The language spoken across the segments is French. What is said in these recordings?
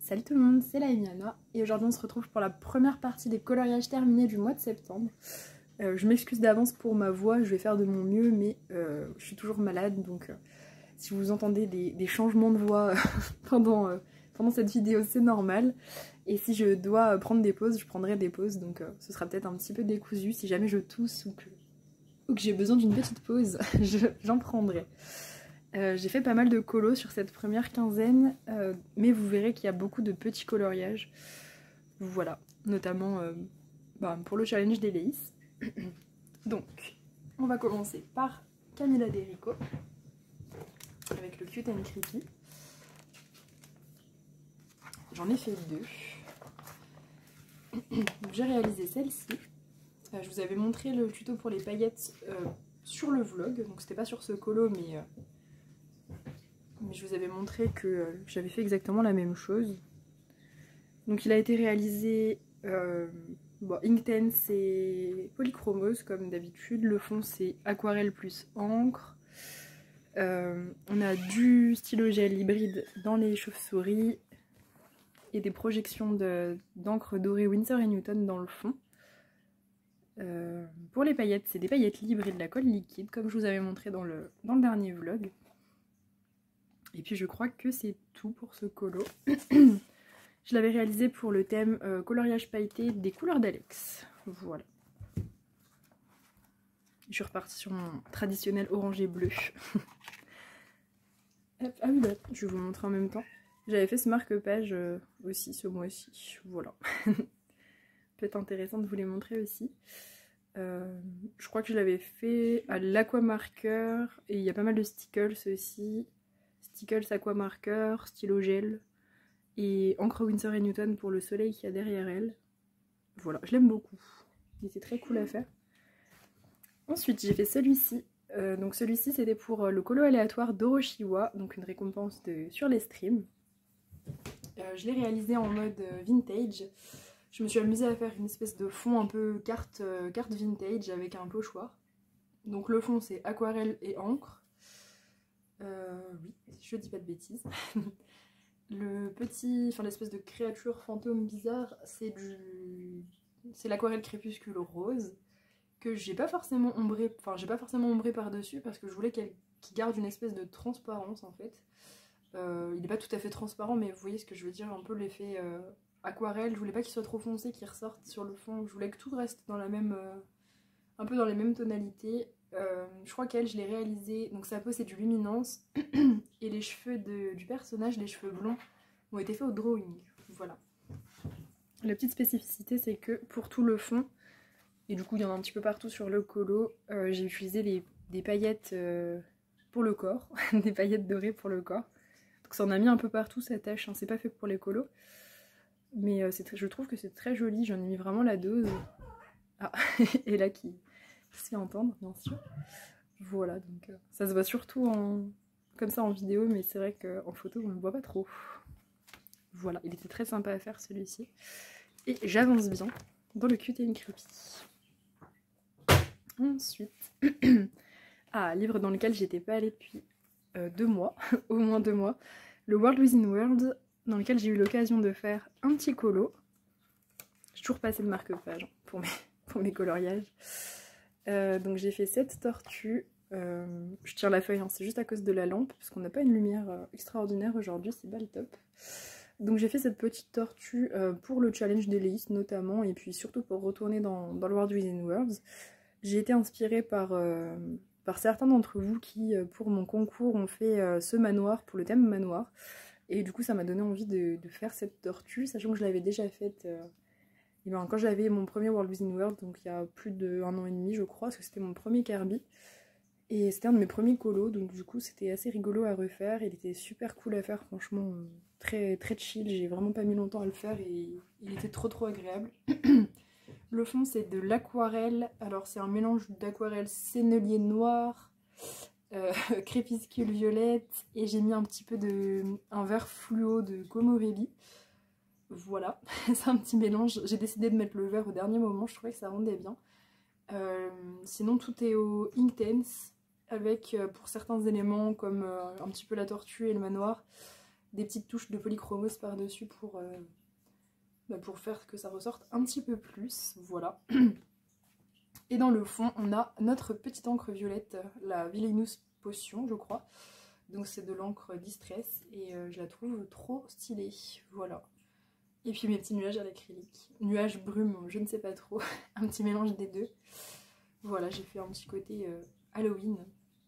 Salut tout le monde, c'est la Emiana et aujourd'hui on se retrouve pour la première partie des coloriages terminés du mois de septembre. Je m'excuse d'avance pour ma voix, je vais faire de mon mieux mais je suis toujours malade donc si vous entendez des changements de voix pendant cette vidéo c'est normal. Et si je dois prendre des pauses, je prendrai des pauses donc ce sera peut-être un petit peu décousu si jamais je tousse ou que j'ai besoin d'une petite pause, j'en prendrai. J'ai fait pas mal de colos sur cette première quinzaine, mais vous verrez qu'il y a beaucoup de petits coloriages. Voilà, notamment pour le challenge des Léis. Donc, on va commencer par Camilla Derico, avec le Cute and Creepy. J'en ai fait deux. J'ai réalisé celle-ci. Je vous avais montré le tuto pour les paillettes sur le vlog, donc c'était pas sur ce colo, mais je vous avais montré que j'avais fait exactement la même chose. Donc il a été réalisé Inktense et polychromose comme d'habitude. Le fond c'est aquarelle plus encre. On a du stylo gel hybride dans les chauves-souris et des projections d'encre dorée Winsor & Newton dans le fond. Pour les paillettes, c'est des paillettes libres et de la colle liquide comme je vous avais montré dans le dernier vlog. Et puis je crois que c'est tout pour ce colo. Je l'avais réalisé pour le thème coloriage pailleté des couleurs d'Alex. Voilà. Je suis repartie sur mon traditionnel orangé bleu. Ah oui, je vais vous montrer en même temps. J'avais fait ce marque-page aussi ce mois-ci. Voilà. Peut-être intéressant de vous les montrer aussi. Je crois que je l'avais fait à l'aquamarqueur. Et il y a pas mal de stickles aussi. Stickles aquamarqueur, stylo gel. Et encre Winsor & Newton pour le soleil qu'il y a derrière elle. Voilà, je l'aime beaucoup. Il était très cool à faire. Ensuite, j'ai fait celui-ci. Donc celui-ci, c'était pour le colo aléatoire d'Oroshiwa, donc une récompense sur les streams. Je l'ai réalisé en mode vintage. Je me suis amusée à faire une espèce de fond un peu carte vintage avec un pochoir. Donc le fond, c'est aquarelle et encre. Oui, je dis pas de bêtises. L'espèce de créature fantôme bizarre, c'est l'aquarelle crépuscule rose que j'ai pas forcément ombré, par dessus parce que je voulais qu'il garde une espèce de transparence en fait. Il n'est pas tout à fait transparent, mais vous voyez ce que je veux dire, un peu l'effet aquarelle. Je voulais pas qu'il soit trop foncé, qu'il ressorte sur le fond. Je voulais que tout reste dans la même, un peu dans les mêmes tonalités. Je crois qu'elle, je l'ai réalisée, donc sa peau c'est du luminance et les cheveux du personnage, les cheveux blonds, ont été faits au drawing. Voilà. La petite spécificité c'est que pour tout le fond, et du coup il y en a un petit peu partout sur le colo, j'ai utilisé des paillettes pour le corps, des paillettes dorées pour le corps. Donc ça en a mis un peu partout sa tache, hein. C'est pas fait pour les colos, mais je trouve que c'est très joli, j'en ai mis vraiment la dose. Ah, et là qui se fait entendre bien sûr. Voilà, donc ça se voit surtout comme ça en vidéo, mais c'est vrai qu'en photo on ne le voit pas trop. Voilà, il était très sympa à faire celui-ci. Et j'avance bien dans le Cute and Creepy. Ensuite, livre dans lequel j'étais pas allée depuis 2 mois, au moins 2 mois. Le World Within World, dans lequel j'ai eu l'occasion de faire un petit colo. J'ai toujours passé le marque-page pour mes coloriages. Donc j'ai fait cette tortue. Je tire la feuille, hein, c'est juste à cause de la lampe, parce qu'on n'a pas une lumière extraordinaire aujourd'hui, c'est pas le top. Donc j'ai fait cette petite tortue pour le challenge des Léis notamment, et puis surtout pour retourner dans le World Within Worlds. J'ai été inspirée par certains d'entre vous qui, pour mon concours, ont fait ce manoir pour le thème manoir. Et du coup ça m'a donné envie de faire cette tortue, sachant que je l'avais déjà faite quand j'avais mon premier World Within World, donc il y a plus d'1 an et demi je crois, parce que c'était mon premier Kirby. Et c'était un de mes premiers colos, donc du coup c'était assez rigolo à refaire. Il était super cool à faire, franchement, très, très chill. J'ai vraiment pas mis longtemps à le faire et il était trop agréable. Le fond c'est de l'aquarelle, alors c'est un mélange d'aquarelle sennelier noir, crépuscule violette, et j'ai mis un petit peu un vert fluo de Komorelli. Voilà, c'est un petit mélange. J'ai décidé de mettre le vert au dernier moment, je trouvais que ça rendait bien. Sinon tout est au Inktense, avec pour certains éléments comme un petit peu la tortue et le manoir, des petites touches de polychromose par-dessus pour faire que ça ressorte un petit peu plus, voilà. Et dans le fond, on a notre petite encre violette, la Villainous Potion, je crois. Donc c'est de l'encre Distress et je la trouve trop stylée, voilà. Et puis mes petits nuages à l'acrylique, nuages brume, je ne sais pas trop, un petit mélange des deux. Voilà, j'ai fait un petit côté Halloween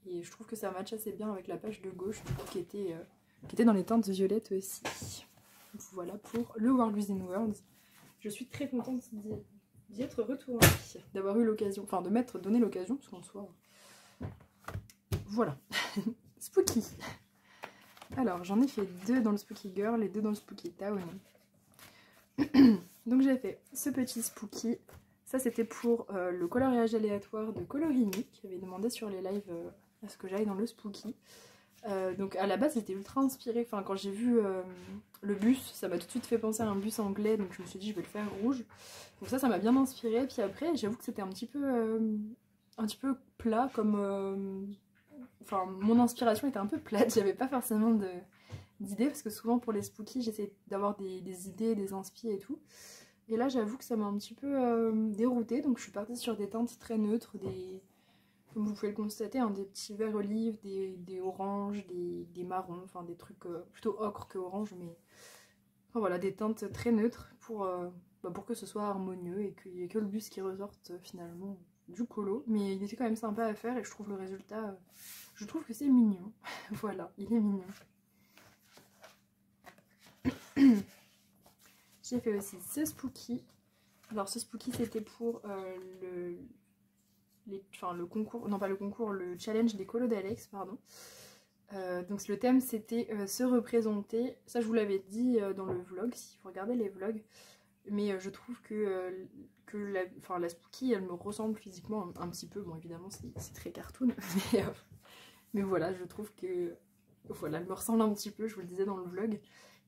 et je trouve que ça match assez bien avec la page de gauche du coup, qui était dans les teintes violettes aussi. Voilà pour le World Within Worlds. Je suis très contente d'y être retournée, d'avoir eu l'occasion, enfin de m'être donné l'occasion, parce qu'en soi... Voilà. Spooky. Alors, j'en ai fait 2 dans le Spooky Girl et 2 dans le Spooky Town. Donc j'ai fait ce petit Spooky. Ça, c'était pour le coloriage aléatoire de Colorini, qui avait demandé sur les lives à ce que j'aille dans le Spooky. Donc à la base j'étais ultra inspirée, enfin quand j'ai vu le bus, ça m'a tout de suite fait penser à un bus anglais, donc je me suis dit je vais le faire rouge. Donc ça m'a bien inspirée, puis après j'avoue que c'était un petit peu plat comme... Enfin mon inspiration était un peu plate, j'avais pas forcément d'idées, parce que souvent pour les spooky j'essaie d'avoir des idées, des inspi et tout. Et là j'avoue que ça m'a un petit peu déroutée, donc je suis partie sur des teintes très neutres, comme vous pouvez le constater, hein, des petits verts olives, des oranges, des marrons, enfin des trucs plutôt ocre que orange, mais enfin, voilà, des teintes très neutres pour que ce soit harmonieux et qu'il n'y ait que le bus qui ressorte finalement du colo. Mais il était quand même sympa à faire et je trouve le résultat, je trouve que c'est mignon. Voilà, il est mignon. J'ai fait aussi ce spooky. Alors ce spooky c'était pour le concours, non pas le concours, le challenge des colos d'Alex, pardon. Donc le thème c'était se représenter, ça je vous l'avais dit dans le vlog, si vous regardez les vlogs, mais je trouve que la spooky elle me ressemble physiquement un petit peu, bon évidemment c'est très cartoon, mais voilà, je trouve que voilà, elle me ressemble un petit peu, je vous le disais dans le vlog.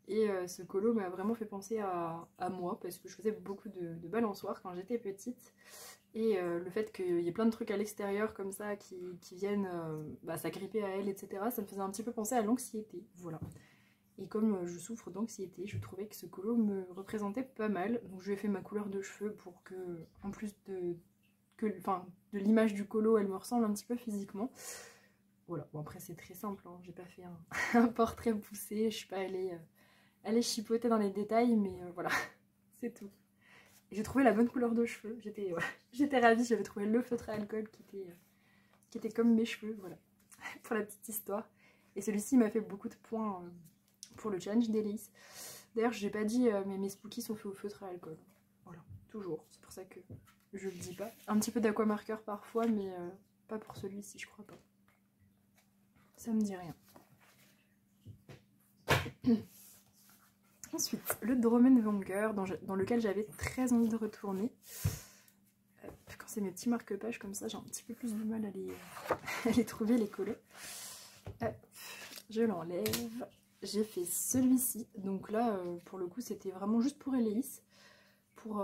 Et ce colo m'a vraiment fait penser à moi, parce que je faisais beaucoup de balançoires quand j'étais petite. Et le fait qu'il y ait plein de trucs à l'extérieur comme ça qui viennent s'agripper à elle, etc. Ça me faisait un petit peu penser à l'anxiété, voilà. Et comme je souffre d'anxiété, je trouvais que ce colo me représentait pas mal. Donc je lui ai fait ma couleur de cheveux pour que, en plus de l'image du colo, elle me ressemble un petit peu physiquement. Voilà, bon après c'est très simple, hein. J'ai pas fait un portrait poussé, je suis pas allée chipoter dans les détails, mais voilà, c'est tout. J'ai trouvé la bonne couleur de cheveux, j'étais ravie, j'avais trouvé le feutre à alcool qui était comme mes cheveux, voilà, pour la petite histoire. Et celui-ci m'a fait beaucoup de points pour le challenge d'Hélice. D'ailleurs, je n'ai pas dit, mais mes spookies sont faits au feutre à alcool. Voilà, toujours, c'est pour ça que je le dis pas. Un petit peu d'aquamarqueur parfois, mais pas pour celui-ci, je crois pas. Ça me dit rien. Ensuite, le Drommenwanger, dans lequel j'avais très envie de retourner. Quand c'est mes petits marque-pages comme ça, j'ai un petit peu plus de mal à les trouver, les coller. Hop, je l'enlève. J'ai fait celui-ci. Donc là, pour le coup, c'était vraiment juste pour Hélice. Pour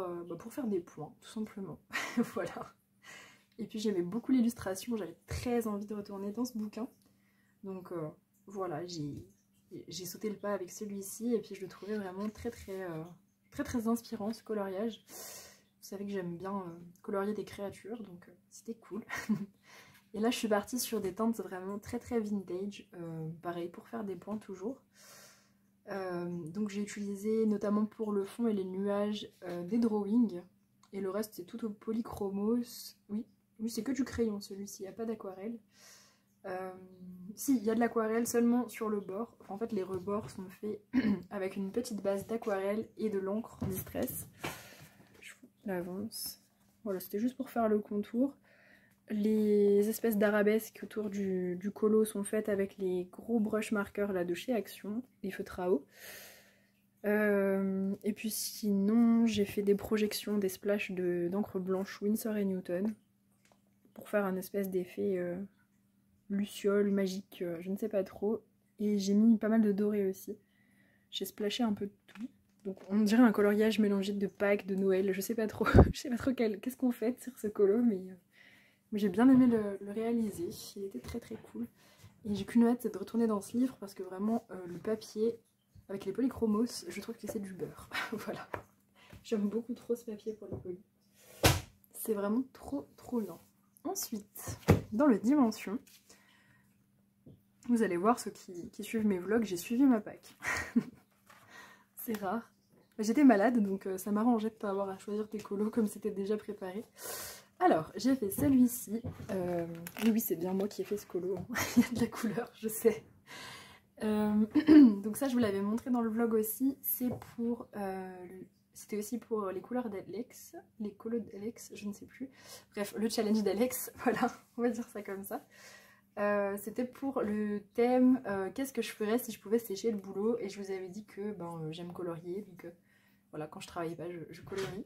faire des points, tout simplement. Voilà. Et puis j'aimais beaucoup l'illustration, j'avais très envie de retourner dans ce bouquin. Donc voilà, j'ai sauté le pas avec celui-ci et puis je le trouvais vraiment très inspirant, ce coloriage. Vous savez que j'aime bien colorier des créatures, donc c'était cool. Et là je suis partie sur des teintes vraiment très vintage, pareil pour faire des points toujours. Donc j'ai utilisé notamment pour le fond et les nuages des drawings, et le reste c'est tout au polychromos. Oui c'est que du crayon celui-ci, il n'y a pas d'aquarelle. Si, il y a de l'aquarelle seulement sur le bord. En fait, les rebords sont faits avec une petite base d'aquarelle et de l'encre Distress. Je vous l'avance. Voilà, c'était juste pour faire le contour. Les espèces d'arabesques autour du colo sont faites avec les gros brush markers là de chez Action, les feutres à eau. Et puis sinon, j'ai fait des projections, des splashes d'encre blanche Winsor & Newton pour faire un espèce d'effet luciole, magique, je ne sais pas trop. Et j'ai mis pas mal de doré aussi. J'ai splashé un peu de tout. Donc on dirait un coloriage mélangé de Pâques, de Noël, je sais pas trop. Je sais pas trop qu'est-ce qu'on fait sur ce colo, mais j'ai bien aimé le réaliser. Il était très cool. Et j'ai qu'une hâte de retourner dans ce livre parce que vraiment le papier avec les polychromos, je trouve que c'est du beurre. Voilà. J'aime beaucoup trop ce papier pour les poly. C'est vraiment trop bien. Ensuite, dans le Dimension, vous allez voir ceux qui suivent mes vlogs, j'ai suivi ma Pâques. C'est rare. J'étais malade, donc ça m'arrangeait de ne pas avoir à choisir des colos comme c'était déjà préparé. Alors, j'ai fait celui-ci. Oui, c'est bien moi qui ai fait ce colo. Hein. Il y a de la couleur, je sais. Donc ça, je vous l'avais montré dans le vlog aussi. C'est pour... C'était aussi pour les couleurs d'Alex. Les colos d'Alex, je ne sais plus. Bref, le challenge d'Alex. Voilà, on va dire ça comme ça. C'était pour le thème qu'est-ce que je ferais si je pouvais sécher le boulot, et je vous avais dit que j'aime colorier, donc voilà, quand je travaillais pas je colorie.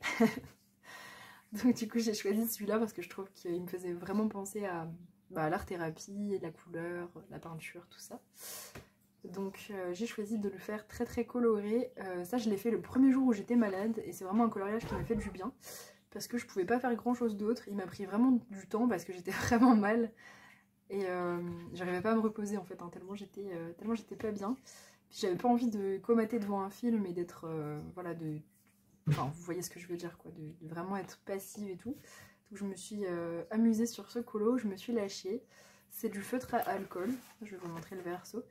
Donc du coup j'ai choisi celui-là parce que je trouve qu'il me faisait vraiment penser à l'art thérapie, la couleur, la peinture, tout ça. Donc j'ai choisi de le faire très coloré. Ça je l'ai fait le premier jour où j'étais malade, et c'est vraiment un coloriage qui m'a fait du bien parce que je pouvais pas faire grand chose d'autre. Il m'a pris vraiment du temps parce que j'étais vraiment mal. Et j'arrivais pas à me reposer en fait, hein, tellement j'étais pas bien. Puis j'avais pas envie de comater devant un film et d'être, voilà, enfin vous voyez ce que je veux dire quoi, de vraiment être passive et tout. Donc je me suis amusée sur ce colo, je me suis lâchée. C'est du feutre à alcool, je vais vous montrer le verso.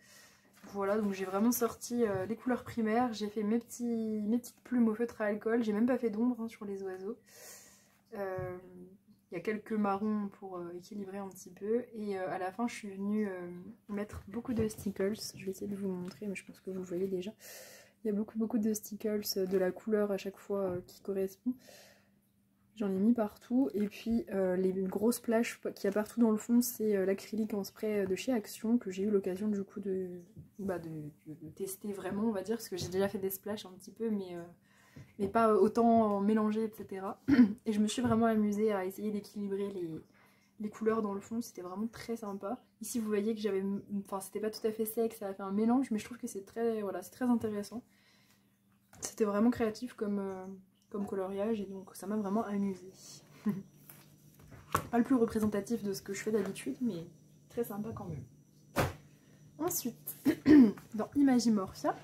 Voilà, donc j'ai vraiment sorti les couleurs primaires, j'ai fait mes petites plumes au feutre à alcool, j'ai même pas fait d'ombre hein, sur les oiseaux. Il y a quelques marrons pour équilibrer un petit peu. Et à la fin, je suis venue mettre beaucoup de stickers. Je vais essayer de vous montrer, mais je pense que vous le voyez déjà. Il y a beaucoup de stickers de la couleur à chaque fois qui correspond. J'en ai mis partout. Et puis les grosses plages qu'il y a partout dans le fond, c'est l'acrylique en spray de chez Action que j'ai eu l'occasion du coup de tester vraiment, on va dire. Parce que j'ai déjà fait des splashes un petit peu, mais pas autant mélangé, etc. Et je me suis vraiment amusée à essayer d'équilibrer les couleurs dans le fond, c'était vraiment très sympa. Ici vous voyez que j'avais, enfin c'était pas tout à fait sec, ça a fait un mélange, mais je trouve que c'est très, voilà, c'est très intéressant. C'était vraiment créatif comme coloriage, et donc ça m'a vraiment amusée. Pas le plus représentatif de ce que je fais d'habitude, mais très sympa quand même. Ensuite, dans Imagimorphia,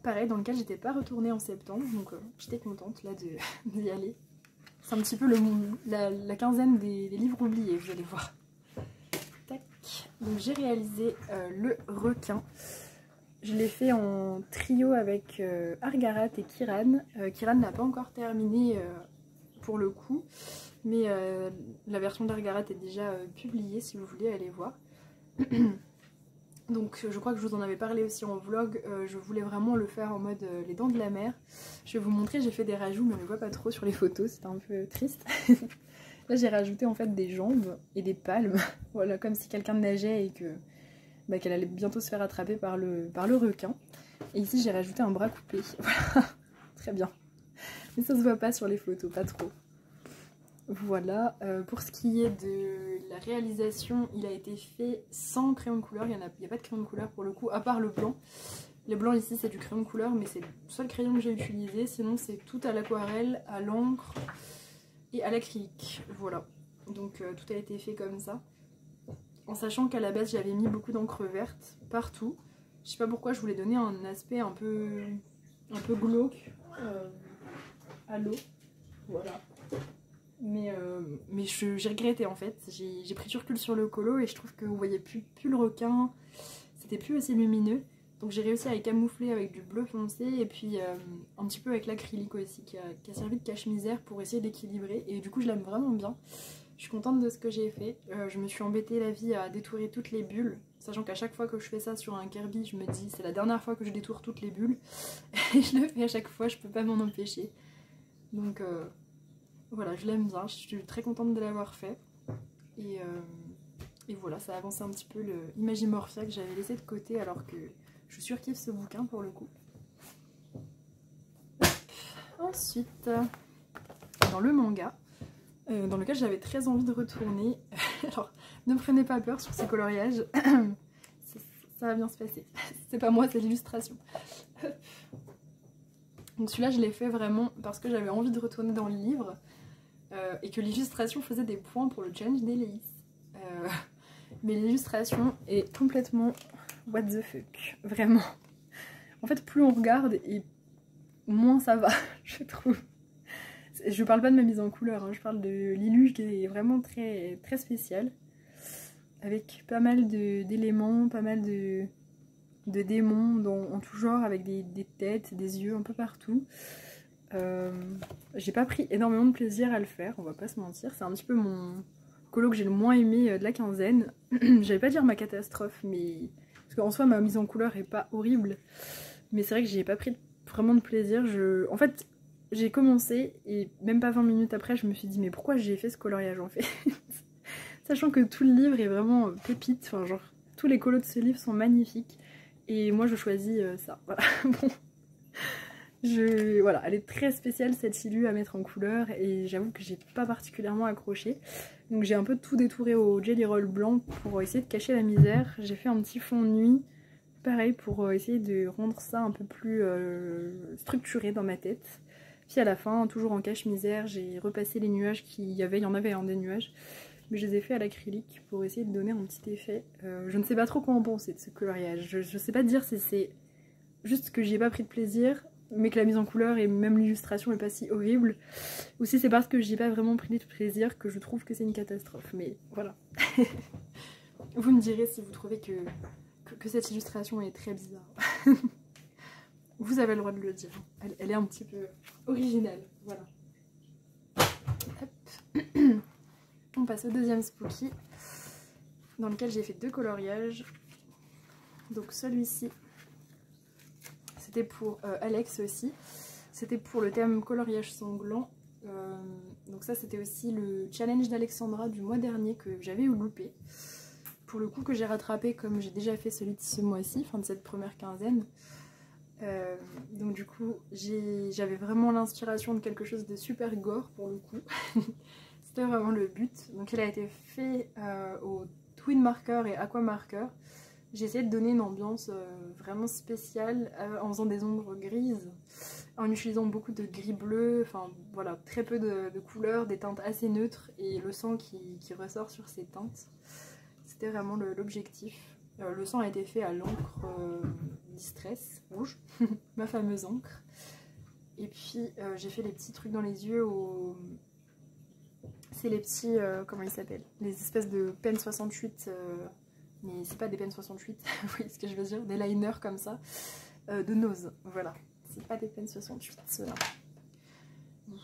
pareil, dans lequel j'étais pas retournée en septembre, donc j'étais contente là d'y aller. C'est un petit peu la quinzaine des livres oubliés, vous allez voir. Tac. Donc j'ai réalisé le requin. Je l'ai fait en trio avec Argarat et Kiran. Kiran n'a pas encore terminé pour le coup, mais la version d'Argarat est déjà publiée si vous voulez aller voir. Donc je crois que je vous en avais parlé aussi en vlog, je voulais vraiment le faire en mode les dents de la mer. Je vais vous montrer, j'ai fait des rajouts mais on ne les voit pas trop sur les photos, c'était un peu triste. Là j'ai rajouté en fait des jambes et des palmes, voilà, comme si quelqu'un nageait et que qu'elle allait bientôt se faire attraper par le requin. Et ici j'ai rajouté un bras coupé, voilà, très bien. Mais ça se voit pas sur les photos, pas trop. Voilà, pour ce qui est de la réalisation, il a été fait sans crayon de couleur, il n'y a pas de crayon de couleur pour le coup, à part le blanc. Le blanc ici c'est du crayon de couleur, mais c'est le seul crayon que j'ai utilisé, sinon c'est tout à l'aquarelle, à l'encre et à l'acrylique. Voilà, donc tout a été fait comme ça. En sachant qu'à la base j'avais mis beaucoup d'encre verte partout. Je sais pas pourquoi, je voulais donner un aspect un peu glauque à l'eau, voilà. Mais j'ai regretté en fait, j'ai pris du recul sur le colo et je trouve que vous voyez plus le requin, c'était plus aussi lumineux. Donc j'ai réussi à les camoufler avec du bleu foncé et puis un petit peu avec l'acrylique aussi qui a servi de cache-misère pour essayer d'équilibrer, et du coup je l'aime vraiment bien. Je suis contente de ce que j'ai fait, je me suis embêtée la vie à détourer toutes les bulles, sachant qu'à chaque fois que je fais ça sur un Kirby je me dis c'est la dernière fois que je détourne toutes les bulles et je le fais à chaque fois, je peux pas m'en empêcher. Donc voilà, je l'aime bien, je suis très contente de l'avoir fait. Et voilà, ça a avancé un petit peu le Imagimorphia que j'avais laissé de côté alors que je surkiffe ce bouquin pour le coup. Ensuite, dans le manga, dans lequel j'avais très envie de retourner. Alors, ne prenez pas peur sur ces coloriages, ça va bien se passer. C'est pas moi, c'est l'illustration. Donc celui-là, je l'ai fait vraiment parce que j'avais envie de retourner dans le livre. Et que l'illustration faisait des points pour le challenge d'Eleis. Mais l'illustration est complètement what the fuck, vraiment. En fait, plus on regarde et moins ça va, je trouve. Je parle pas de ma mise en couleur, hein, je parle de Lilu qui est vraiment très, très spéciale. Avec pas mal d'éléments, pas mal de démons en tout genre, avec des têtes, des yeux un peu partout. J'ai pas pris énormément de plaisir à le faire, on va pas se mentir. C'est un petit peu mon colo que j'ai le moins aimé de la quinzaine. J'allais pas dire ma catastrophe, mais... Parce qu'en soi, ma mise en couleur est pas horrible. Mais c'est vrai que j'ai pas pris vraiment de plaisir. En fait, j'ai commencé et même pas 20 minutes après, je me suis dit mais pourquoi j'ai fait ce coloriage en fait. Sachant que tout le livre est vraiment pépite, enfin genre tous les colos de ce livre sont magnifiques. Et moi je choisis ça, voilà. Bon. Voilà, elle est très spéciale cette Lilu à mettre en couleur et j'avoue que j'ai pas particulièrement accroché. Donc j'ai un peu tout détouré au Jelly Roll blanc pour essayer de cacher la misère. J'ai fait un petit fond de nuit, pareil pour essayer de rendre ça un peu plus structuré dans ma tête. Puis à la fin, toujours en cache-misère, j'ai repassé les nuages qu'il y avait, il y en avait des nuages. Mais je les ai fait à l'acrylique pour essayer de donner un petit effet. Je ne sais pas trop quoi en penser de ce coloriage. Je sais pas dire si c'est juste que j'y ai pas pris de plaisir, mais que la mise en couleur et même l'illustration est pas si horrible, ou si c'est parce que j'y ai pas vraiment pris de plaisir que je trouve que c'est une catastrophe. Mais voilà. Vous me direz si vous trouvez que cette illustration est très bizarre. Vous avez le droit de le dire. Elle est un petit peu originale. Voilà. Hop. On passe au deuxième spooky, dans lequel j'ai fait 2 coloriages. Donc celui-ci, c'était pour Alex aussi. C'était pour le thème coloriage sanglant. Donc ça c'était aussi le challenge d'Alexandra du mois dernier que j'avais loupé. Pour le coup que j'ai rattrapé comme j'ai déjà fait celui de ce mois-ci, fin de cette première quinzaine. Donc du coup j'avais vraiment l'inspiration de quelque chose de super gore pour le coup. C'était vraiment le but. Donc il a été fait au Twin Marker et Aqua Marker. J'ai essayé de donner une ambiance vraiment spéciale en faisant des ombres grises, en utilisant beaucoup de gris bleu, enfin voilà, très peu de couleurs, des teintes assez neutres et le sang qui ressort sur ces teintes. C'était vraiment l'objectif. Le sang a été fait à l'encre Distress rouge, ma fameuse encre. Et puis j'ai fait les petits trucs dans les yeux au... C'est les petits, comment ils s'appellent? Les espèces de pen 68, mais c'est pas des pen 68, vous voyez ce que je veux dire? Des liners comme ça, de nose, voilà. C'est pas des pen 68, ceux-là.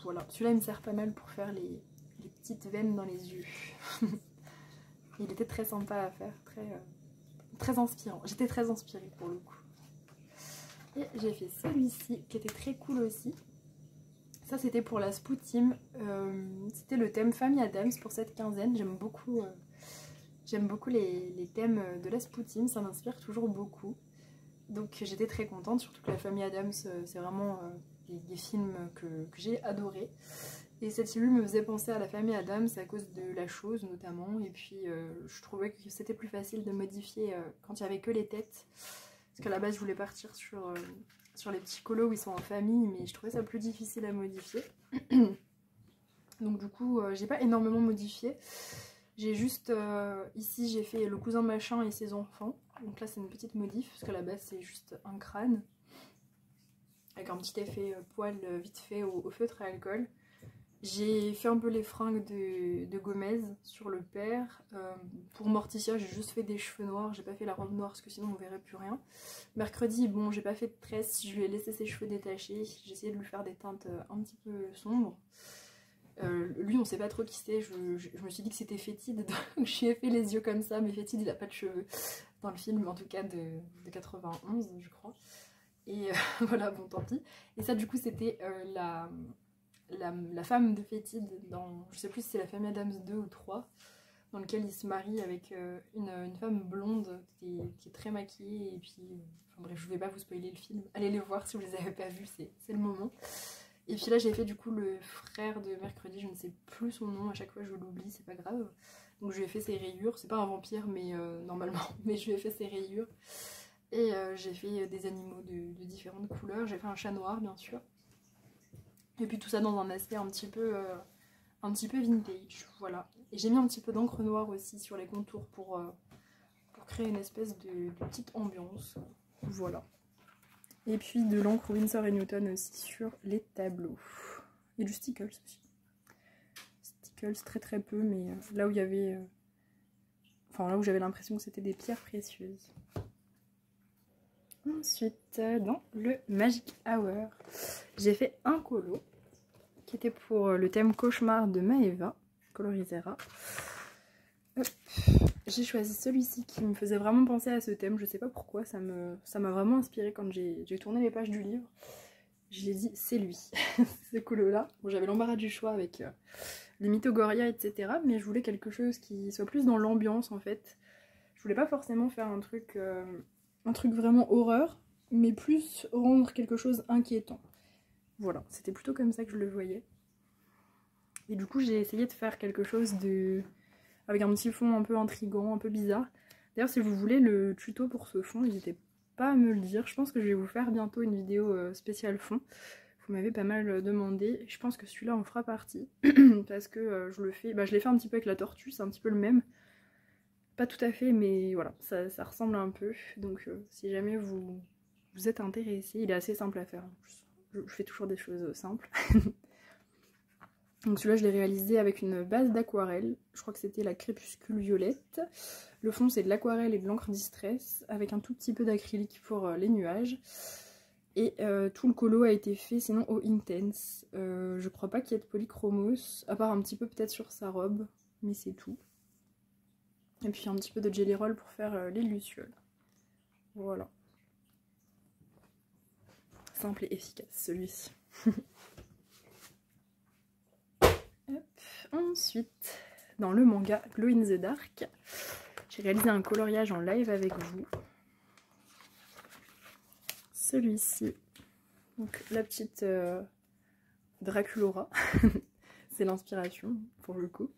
Voilà, celui-là il me sert pas mal pour faire les petites veines dans les yeux. Il était très sympa à faire, très inspirant. J'étais très inspirée pour le coup. Et j'ai fait celui-ci qui était très cool aussi. Ça c'était pour la Spoo Team. C'était le thème Famille Adams pour cette quinzaine. J'aime beaucoup les thèmes de la Spoo Team, ça m'inspire toujours beaucoup. Donc j'étais très contente, surtout que la Famille Adams c'est vraiment des films que j'ai adorés. Et cette Lilu me faisait penser à la Famille Adams à cause de la chose notamment. Et puis je trouvais que c'était plus facile de modifier quand il n'y avait que les têtes. Parce qu'à la base je voulais partir sur les petits colos où ils sont en famille, mais je trouvais ça plus difficile à modifier. Donc du coup j'ai pas énormément modifié. J'ai juste, ici j'ai fait le cousin machin et ses enfants. Donc là c'est une petite modif, parce qu'à la base c'est juste un crâne. Avec un petit effet poil vite fait au feutre à alcool. J'ai fait un peu les fringues de Gomez sur le père. Pour Morticia, j'ai juste fait des cheveux noirs. J'ai pas fait la robe noire parce que sinon on verrait plus rien. Mercredi, bon, j'ai pas fait de tresse. Je lui ai laissé ses cheveux détachés. J'ai essayé de lui faire des teintes un petit peu sombres. Lui, on sait pas trop qui c'est. Je me suis dit que c'était Fétide. Donc je lui ai fait les yeux comme ça. Mais Fétide, il a pas de cheveux dans le film, en tout cas de 91, je crois. Et voilà, bon, tant pis. Et ça, du coup, c'était la femme de Fétide dans, je sais plus si c'est la Famille Adams 2 ou 3, dans lequel il se marie avec une femme blonde qui est très maquillée. Et puis, enfin bref, je vais pas vous spoiler le film. Allez les voir si vous les avez pas vus, c'est le moment. Et puis là, j'ai fait du coup le frère de Mercredi, je ne sais plus son nom, à chaque fois je l'oublie, c'est pas grave. Donc je lui ai fait ses rayures, c'est pas un vampire, mais normalement, mais je lui ai fait ses rayures. Et j'ai fait des animaux de différentes couleurs. J'ai fait un chat noir, bien sûr. Et puis tout ça dans un aspect un petit peu vintage, voilà. Et j'ai mis un petit peu d'encre noire aussi sur les contours pour créer une espèce de petite ambiance. Voilà. Et puis de l'encre Winsor & Newton aussi sur les tableaux. Et du Stickles aussi. Stickles très très peu, mais là où il y avait... Enfin là où j'avais l'impression que c'était des pierres précieuses. Ensuite, dans le Magic Hour, j'ai fait un colo qui était pour le thème cauchemar de Maeva, Colorisera. J'ai choisi celui-ci qui me faisait vraiment penser à ce thème, je sais pas pourquoi, ça m'a vraiment inspiré quand j'ai tourné les pages du livre. J'ai dit c'est lui, ce colo là. Bon, j'avais l'embarras du choix avec les Mythogoria etc, mais je voulais quelque chose qui soit plus dans l'ambiance en fait. Je voulais pas forcément faire un truc vraiment horreur, mais plus rendre quelque chose inquiétant. Voilà, c'était plutôt comme ça que je le voyais. Et du coup j'ai essayé de faire quelque chose avec un petit fond un peu intriguant, un peu bizarre. D'ailleurs si vous voulez le tuto pour ce fond, n'hésitez pas à me le dire. Je pense que je vais vous faire bientôt une vidéo spéciale fond. Vous m'avez pas mal demandé. Je pense que celui-là en fera partie. Parce que je le fais, je l'ai fait un petit peu avec la tortue, c'est un petit peu le même. Pas tout à fait, mais voilà, ça ressemble un peu. Donc si jamais vous êtes intéressé, il est assez simple à faire en plus. Je fais toujours des choses simples. Donc celui-là je l'ai réalisé avec une base d'aquarelle, je crois que c'était la crépuscule violette. Le fond c'est de l'aquarelle et de l'encre distress avec un tout petit peu d'acrylique pour les nuages. Et tout le colo a été fait sinon au Intense. Je crois pas qu'il y ait de polychromos, à part un petit peu peut-être sur sa robe, mais c'est tout. Et puis un petit peu de jelly roll pour faire les lucioles. Voilà. Simple et efficace celui-ci. Ensuite, dans le manga Glow in the Dark, j'ai réalisé un coloriage en live avec vous. Celui-ci, donc la petite Draculora, c'est l'inspiration pour le coup.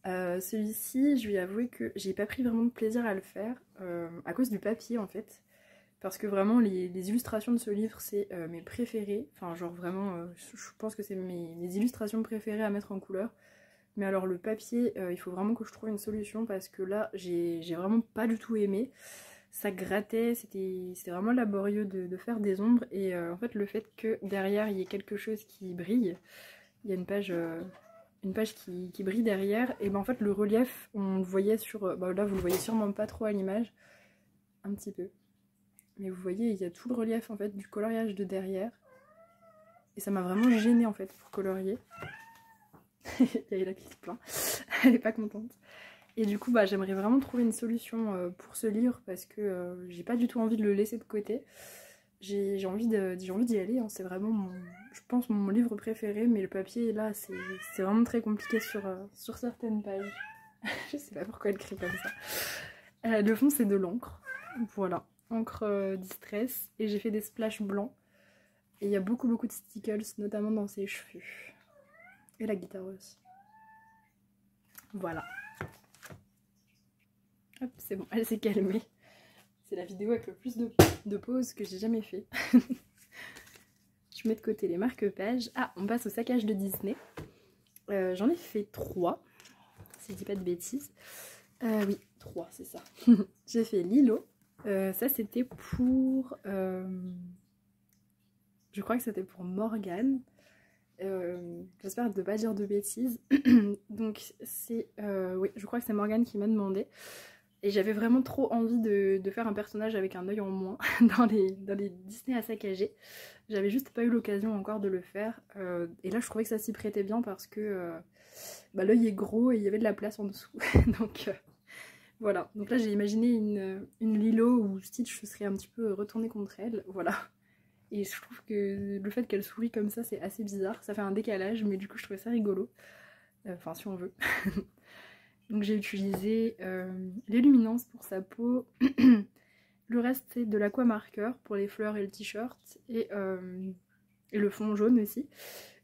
Celui-ci, je lui ai avoué que j'ai pas pris vraiment de plaisir à le faire à cause du papier en fait. Parce que vraiment les illustrations de ce livre c'est mes préférées. Enfin genre vraiment je pense que c'est mes illustrations préférées à mettre en couleur. Mais alors le papier, il faut vraiment que je trouve une solution parce que là, j'ai vraiment pas du tout aimé. Ça grattait, c'était vraiment laborieux de faire des ombres. Et en fait, le fait que derrière, il y ait quelque chose qui brille, il y a une page qui brille derrière. Et ben en fait, le relief, on le voyait sur... là, vous le voyez sûrement pas trop à l'image. Un petit peu. Mais vous voyez, il y a tout le relief en fait du coloriage de derrière. Et ça m'a vraiment gênée en fait pour colorier. Il y a Ella qui se plaint, elle est pas contente. Et du coup j'aimerais vraiment trouver une solution pour ce livre parce que j'ai pas du tout envie de le laisser de côté. J'ai envie d'y aller, hein. C'est vraiment je pense mon livre préféré, mais le papier là c'est vraiment très compliqué sur certaines pages. Je sais pas pourquoi elle crie comme ça. Le fond c'est de l'encre, voilà, encre distress, et j'ai fait des splashes blancs. Et il y a beaucoup de stickles, notamment dans ses cheveux. Et la guitare aussi. Voilà. Hop, c'est bon, elle s'est calmée. C'est la vidéo avec le plus de pauses que j'ai jamais fait. Je mets de côté les marque-pages. Ah, on passe au saccage de Disney. J'en ai fait 3, si je dis pas de bêtises. Oui, 3, c'est ça. J'ai fait Lilo. Ça, c'était pour... je crois que c'était pour Morgane. J'espère ne pas dire de bêtises. Donc c'est oui, je crois que c'est Morgane qui m'a demandé, et j'avais vraiment trop envie de faire un personnage avec un œil en moins dans les Disney à saccager. J'avais juste pas eu l'occasion encore de le faire, et là je trouvais que ça s'y prêtait bien parce que l'œil est gros et il y avait de la place en dessous. Donc voilà, donc là j'ai imaginé une Lilo où Stitch se serait un petit peu retourné contre elle, voilà. Et je trouve que le fait qu'elle sourit comme ça, c'est assez bizarre. Ça fait un décalage, mais du coup, je trouvais ça rigolo. Enfin, si on veut. Donc j'ai utilisé les luminances pour sa peau. Le reste, c'est de l'aquamarqueur pour les fleurs et le t-shirt. Et le fond jaune aussi.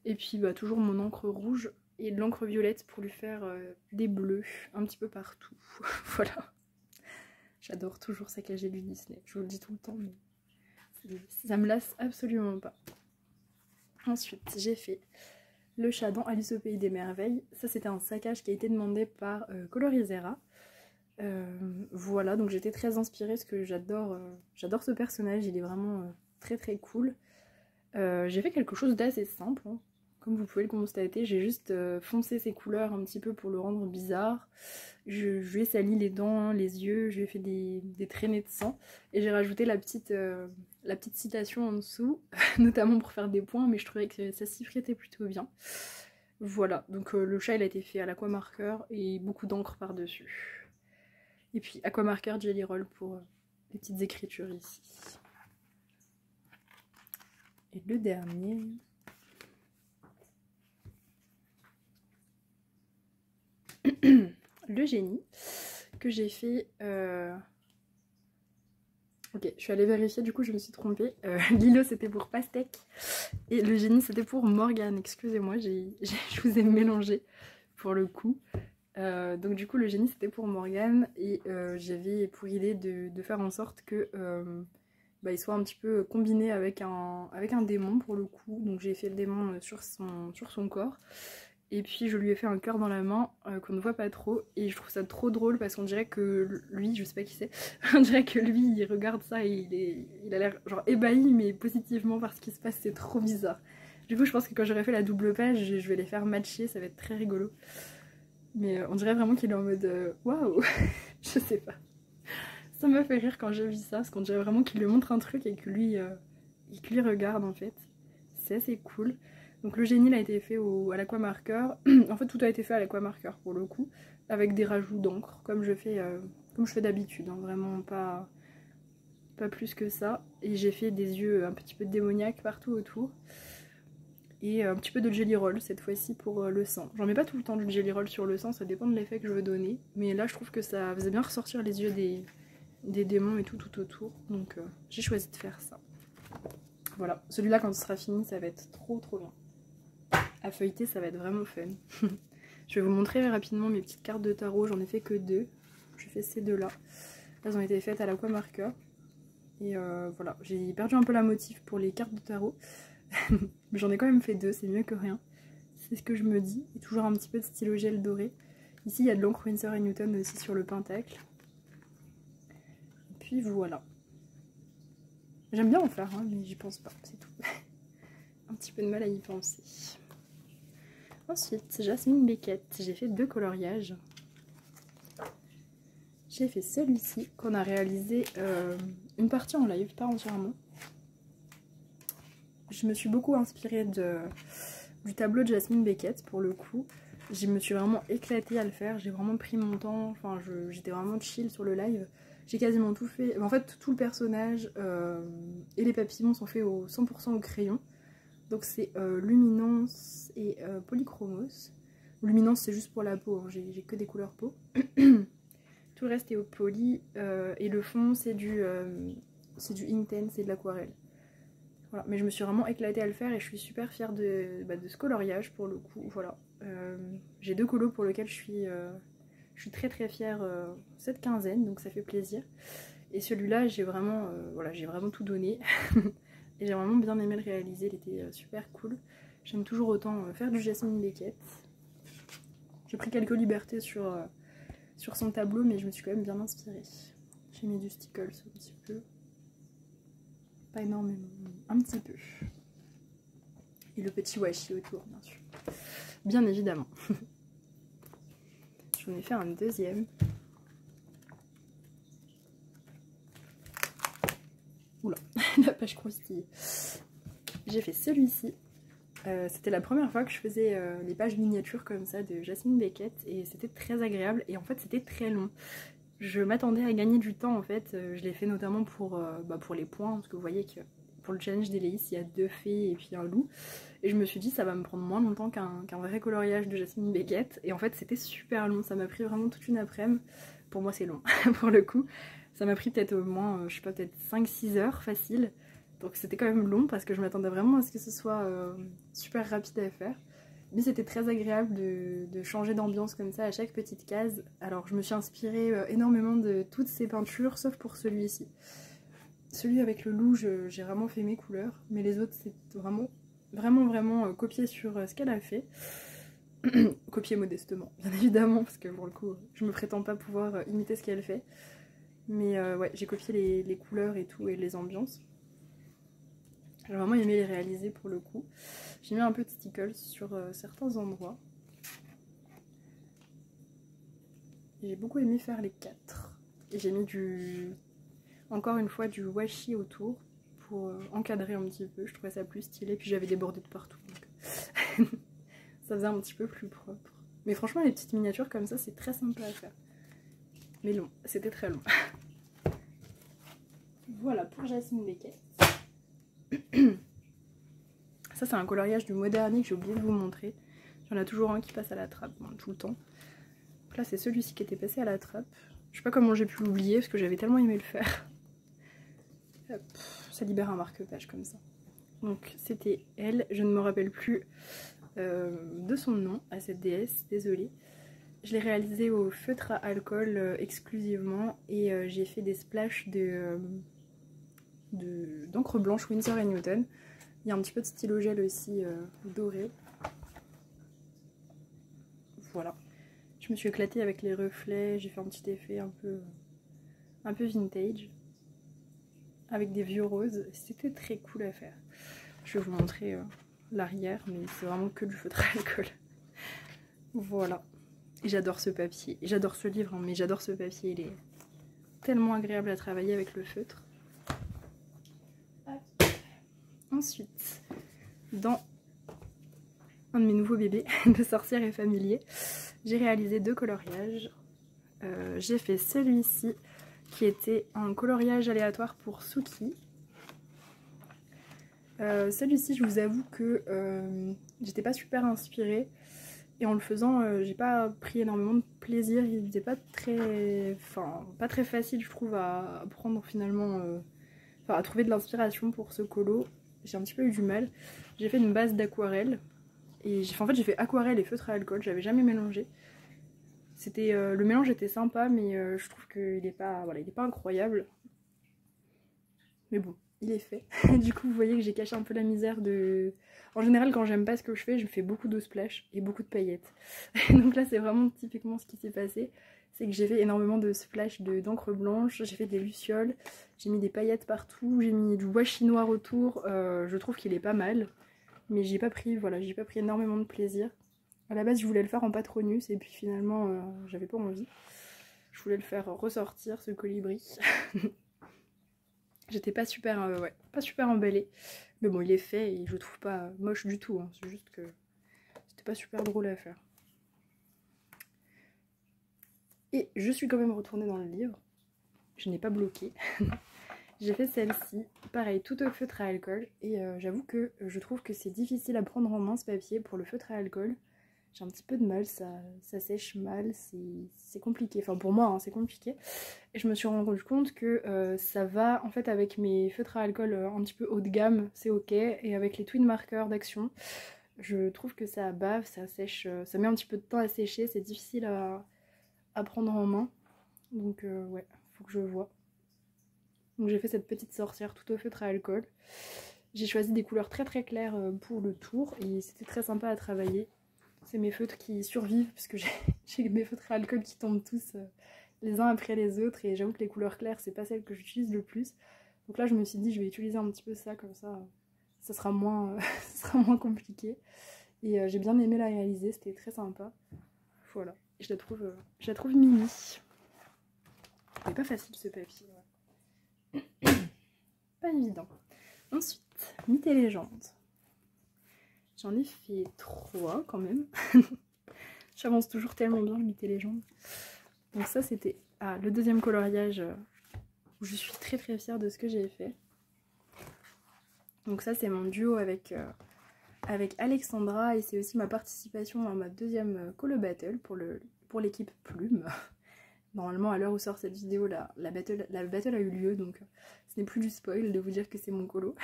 Et puis, toujours mon encre rouge et de l'encre violette pour lui faire des bleus un petit peu partout. Voilà. J'adore toujours saccager du Disney. Je vous le dis tout le temps, mais... ça me lasse absolument pas. Ensuite, j'ai fait le chat dans Alice au Pays des Merveilles. Ça, c'était un saccage qui a été demandé par Colorisera. Voilà, donc j'étais très inspirée parce que j'adore ce personnage. Il est vraiment très très cool. J'ai fait quelque chose d'assez simple, hein. Comme vous pouvez le constater, j'ai juste foncé ces couleurs un petit peu pour le rendre bizarre. Je lui ai sali les dents, les yeux, je lui ai fait des traînées de sang. Et j'ai rajouté la petite citation en dessous, notamment pour faire des points, mais je trouvais que ça s'y prêtait plutôt bien. Voilà, donc le chat il a été fait à l'aquamarqueur et beaucoup d'encre par-dessus. Et puis aquamarqueur Jelly Roll pour les petites écritures ici. Et le dernier... le génie que j'ai fait... Ok, je suis allée vérifier, du coup je me suis trompée. Lilo c'était pour Pastèque et le génie c'était pour Morgane. Excusez-moi, je vous ai mélangé pour le coup. Donc du coup le génie c'était pour Morgane et j'avais pour idée de faire en sorte que il soit un petit peu combiné avec un démon pour le coup. Donc j'ai fait le démon sur son corps. Et puis je lui ai fait un cœur dans la main qu'on ne voit pas trop. Et je trouve ça trop drôle parce qu'on dirait que lui, je sais pas qui c'est, on dirait que lui il regarde ça et il a l'air genre ébahi mais positivement par ce qui se passe, c'est trop bizarre. Du coup je pense que quand j'aurai fait la double page, je vais les faire matcher, ça va être très rigolo. Mais on dirait vraiment qu'il est en mode waouh, je sais pas. Ça m'a fait rire quand j'ai vu ça, parce qu'on dirait vraiment qu'il lui montre un truc et que lui, regarde en fait. C'est assez cool. Donc le génie il a été fait à l'aquamarqueur. En fait tout a été fait à l'aquamarqueur pour le coup, avec des rajouts d'encre, comme je fais d'habitude, hein, vraiment pas plus que ça. Et j'ai fait des yeux un petit peu démoniaques partout autour. Et un petit peu de jelly roll cette fois-ci pour le sang. J'en mets pas tout le temps du jelly roll sur le sang, ça dépend de l'effet que je veux donner. Mais là je trouve que ça faisait bien ressortir les yeux des démons et tout autour. Donc j'ai choisi de faire ça. Voilà, celui-là quand ce sera fini ça va être trop bien. À feuilleter ça va être vraiment fun. Je vais vous montrer rapidement mes petites cartes de tarot, j'en ai fait que 2. J'ai fait ces deux-là. Elles ont été faites à l'aquamarqueur. Et voilà, j'ai perdu un peu la motif pour les cartes de tarot. Mais j'en ai quand même fait 2, c'est mieux que rien. C'est ce que je me dis. Et toujours un petit peu de stylo gel doré. Ici il y a de l'encre Winsor & Newton aussi sur le pentacle. Et puis voilà. J'aime bien en faire, hein, mais j'y pense pas, c'est tout. Un petit peu de mal à y penser. Ensuite, Jasmine Beckett. J'ai fait 2 coloriages. J'ai fait celui-ci qu'on a réalisé une partie en live, pas entièrement. Je me suis beaucoup inspirée du tableau de Jasmine Beckett pour le coup. Je me suis vraiment éclatée à le faire, j'ai vraiment pris mon temps, enfin j'étais vraiment chill sur le live. J'ai quasiment tout fait, en fait tout le personnage et les papillons sont faits au 100% au crayon. Donc c'est Luminance et Polychromos. Luminance c'est juste pour la peau, hein. J'ai que des couleurs peau. Tout le reste est au poly et le fond c'est du Inkten, c'est de l'aquarelle. Voilà, mais je me suis vraiment éclatée à le faire et je suis super fière de ce coloriage pour le coup. Voilà, j'ai 2 colos pour lesquels je suis très fière cette quinzaine, donc ça fait plaisir. Et celui-là, j'ai vraiment tout donné. Et j'ai vraiment bien aimé le réaliser, il était super cool. J'aime toujours autant faire du Jasmine Beckett. J'ai pris quelques libertés sur son tableau, mais je me suis quand même bien inspirée. J'ai mis du stickles un petit peu. Pas énormément, un petit peu. Et le petit washi autour, bien sûr. Bien évidemment. J'en ai fait un deuxième. Oula, la page croustille. J'ai fait celui-ci. C'était la première fois que je faisais les pages miniatures comme ça de Jasmine Beckett et c'était très agréable et en fait c'était très long. Je m'attendais à gagner du temps en fait, je l'ai fait notamment pour les points parce que vous voyez que pour le challenge d'Éléis il y a 2 fées et puis un loup et je me suis dit ça va me prendre moins longtemps qu'un vrai coloriage de Jasmine Beckett et en fait c'était super long, ça m'a pris vraiment toute une après-midi. Pour moi c'est long pour le coup, ça m'a pris peut-être au moins je sais pas, peut-être 5-6 heures facile. Donc c'était quand même long parce que je m'attendais vraiment à ce que ce soit super rapide à faire. Mais c'était très agréable de changer d'ambiance comme ça à chaque petite case. Alors je me suis inspirée énormément de toutes ces peintures sauf pour celui-ci. Celui avec le loup, j'ai vraiment fait mes couleurs. Mais les autres c'est vraiment copié sur ce qu'elle a fait. Copié modestement, bien évidemment, parce que pour le coup je me prétends pas pouvoir imiter ce qu'elle fait. Mais ouais, j'ai copié les couleurs et tout et les ambiances. J'ai vraiment aimé les réaliser pour le coup. J'ai mis un peu de stickles sur certains endroits. J'ai beaucoup aimé faire les 4. Et j'ai mis encore une fois du washi autour pour encadrer un petit peu. Je trouvais ça plus stylé. Puis j'avais débordé de partout. Donc ça faisait un petit peu plus propre. Mais franchement, les petites miniatures comme ça, c'est très sympa à faire. Mais long, c'était très long. Voilà pour Jasmine Beckett. Ça, c'est un coloriage du Moderni que j'ai oublié de vous montrer. Il y en a toujours un qui passe à la trappe, bon, tout le temps. Donc là, c'est celui-ci qui était passé à la trappe. Je sais pas comment j'ai pu l'oublier parce que j'avais tellement aimé le faire. Hop, ça libère un marque-page comme ça. Donc c'était elle, je ne me rappelle plus de son nom à cette déesse, désolée. Je l'ai réalisé au feutre à alcool exclusivement et j'ai fait des splashes d'encre blanche Winsor & Newton. Il y a un petit peu de stylo gel aussi doré. Voilà. Je me suis éclatée avec les reflets, j'ai fait un petit effet un peu vintage. Avec des vieux roses, c'était très cool à faire. Je vais vous montrer l'arrière, mais c'est vraiment que du feutre à alcool. Voilà. Et j'adore ce papier. J'adore ce livre, hein, mais j'adore ce papier. Il est tellement agréable à travailler avec le feutre. Ensuite, dans un de mes nouveaux bébés de sorcière et familier, j'ai réalisé 2 coloriages. J'ai fait celui-ci qui était un coloriage aléatoire pour Suki. Celui-ci, je vous avoue que j'étais pas super inspirée et en le faisant, j'ai pas pris énormément de plaisir. Il n'était pas très, pas très facile, je trouve, à prendre finalement, à trouver de l'inspiration pour ce colo. J'ai un petit peu eu du mal. J'ai fait une base d'aquarelle et en fait j'ai fait aquarelle et feutre à alcool. J'avais jamais mélangé. Le mélange était sympa, mais je trouve qu'il est pas, voilà, il est pas incroyable. Mais bon, il est fait. Du coup, vous voyez que j'ai caché un peu la misère de... En général, quand j'aime pas ce que je fais beaucoup de splash et beaucoup de paillettes. Donc là, c'est vraiment typiquement ce qui s'est passé. C'est que j'ai fait énormément de splash d'encre blanche, j'ai fait des lucioles, j'ai mis des paillettes partout, j'ai mis du washi noir autour. Je trouve qu'il est pas mal. Mais j'ai pas pris énormément de plaisir. À la base, je voulais le faire en patronus et puis finalement, j'avais pas envie. Je voulais le faire ressortir, ce colibri. J'étais pas super, pas super emballée. Mais bon, il est fait et je le trouve pas moche du tout. Hein. C'est juste que c'était pas super drôle à faire. Et je suis quand même retournée dans le livre. Je n'ai pas bloqué. J'ai fait celle-ci, pareil, tout au feutre à alcool. Et j'avoue que je trouve que c'est difficile à prendre en main ce papier pour le feutre à alcool. J'ai un petit peu de mal, ça sèche mal, c'est compliqué. Enfin pour moi, hein, c'est compliqué. Et je me suis rendu compte que ça va en fait avec mes feutres à alcool un petit peu haut de gamme, c'est ok. Et avec les twin markers d'Action, je trouve que ça bave, ça sèche, ça met un petit peu de temps à sécher, c'est difficile à prendre en main. Donc ouais, faut que je vois. Donc j'ai fait cette petite sorcière tout au feutre à alcool. J'ai choisi des couleurs très très claires pour le tour et c'était très sympa à travailler. C'est mes feutres qui survivent parce que j'ai mes feutres à alcool qui tombent tous les uns après les autres et j'avoue que les couleurs claires c'est pas celles que j'utilise le plus. Donc là je me suis dit je vais utiliser un petit peu ça comme ça sera moins, ça sera moins compliqué. Et j'ai bien aimé la réaliser, c'était très sympa. Voilà, et je la trouve mini. C'est pas facile ce papier. Ouais. Pas évident. Ensuite, mythes et légendes. J'en ai fait 3 quand même. J'avance toujours tellement bien le mythes et légendes. Donc ça c'était le deuxième coloriage où je suis très très fière de ce que j'ai fait. Donc ça c'est mon duo avec Alexandra et c'est aussi ma participation à ma deuxième colo battle pour l'équipe Plume. Normalement à l'heure où sort cette vidéo la battle a eu lieu donc ce n'est plus du spoil de vous dire que c'est mon colo.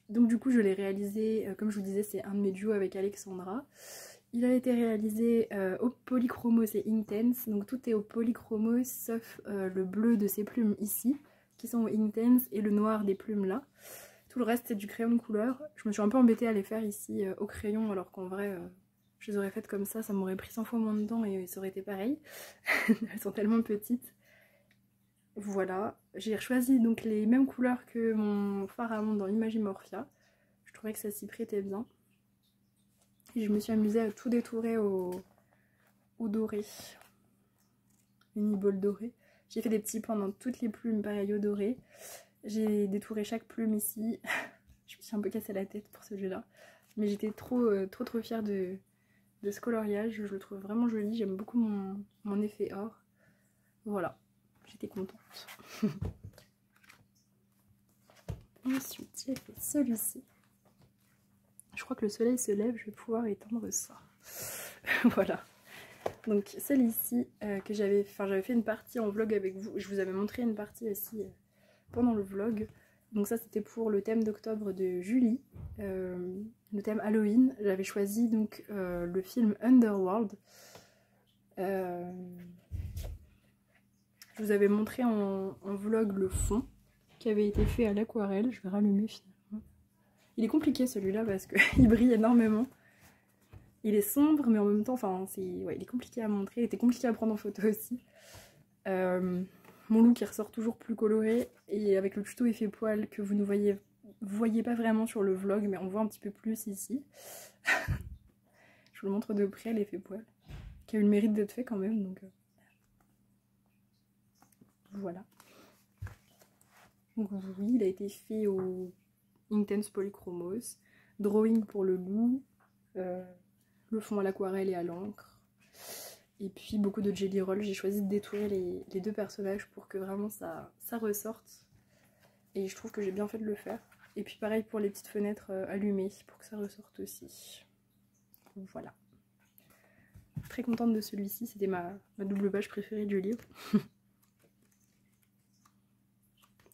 Donc du coup je l'ai réalisé, comme je vous disais c'est un de mes duos avec Alexandra. Il a été réalisé au Polychromos et Inktense, donc tout est au Polychromos sauf le bleu de ces plumes ici, qui sont au Inktense et le noir des plumes là. Tout le reste c'est du crayon de couleur. Je me suis un peu embêtée à les faire ici au crayon alors qu'en vrai je les aurais faites comme ça m'aurait pris 100 fois moins de temps et ça aurait été pareil. Elles sont tellement petites. Voilà, j'ai choisi donc les mêmes couleurs que mon fard à ongles dans Imagimorpha. Je trouvais que ça s'y prêtait bien. Et je me suis amusée à tout détourer au doré. Uniball doré. J'ai fait des petits points dans toutes les plumes pareil au doré. J'ai détouré chaque plume ici. Je me suis un peu cassé la tête pour celui-là. Mais j'étais trop fière de ce coloriage. Je le trouve vraiment joli. J'aime beaucoup mon effet or. Voilà, j'étais contente. Ensuite, j'ai fait celui-ci. Je crois que le soleil se lève, je vais pouvoir éteindre ça. Voilà. Donc celui-ci que j'avais fait une partie en vlog avec vous. Je vous avais montré une partie aussi pendant le vlog. Donc ça c'était pour le thème d'octobre de Julie, le thème Halloween. J'avais choisi donc le film Underworld. Je vous avais montré en vlog le fond qui avait été fait à l'aquarelle. Je vais rallumer finalement. Il est compliqué celui-là parce qu'il brille énormément. Il est sombre mais en même temps, enfin, ouais, il est compliqué à montrer. Il était compliqué à prendre en photo aussi. Mon look il ressort toujours plus coloré et avec le tuto effet poil que vous ne voyez pas vraiment sur le vlog mais on voit un petit peu plus ici. Je vous le montre de près l'effet poil qui a eu le mérite d'être fait quand même donc voilà. Donc oui, il a été fait au Intense Polychromos, drawing pour le loup, le fond à l'aquarelle et à l'encre. Et puis beaucoup de jelly roll. J'ai choisi de détourer les deux personnages pour que vraiment ça ressorte. Et je trouve que j'ai bien fait de le faire. Et puis pareil pour les petites fenêtres allumées pour que ça ressorte aussi. Voilà. Très contente de celui-ci. C'était ma double page préférée du livre.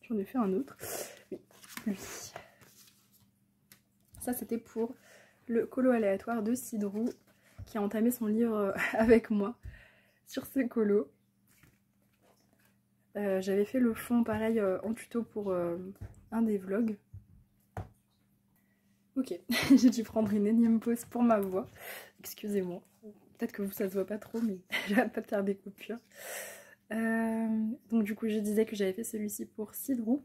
J'en ai fait un autre. Oui, lui. Ça c'était pour le colo aléatoire de Cidrou qui a entamé son livre avec moi sur ce colo. J'avais fait le fond pareil en tuto pour un des vlogs. Ok, j'ai dû prendre une énième pause pour ma voix. Excusez-moi. Peut-être que vous ça se voit pas trop mais j'arrête pas de faire des coupures. Donc du coup je disais que j'avais fait celui-ci pour Cidrou.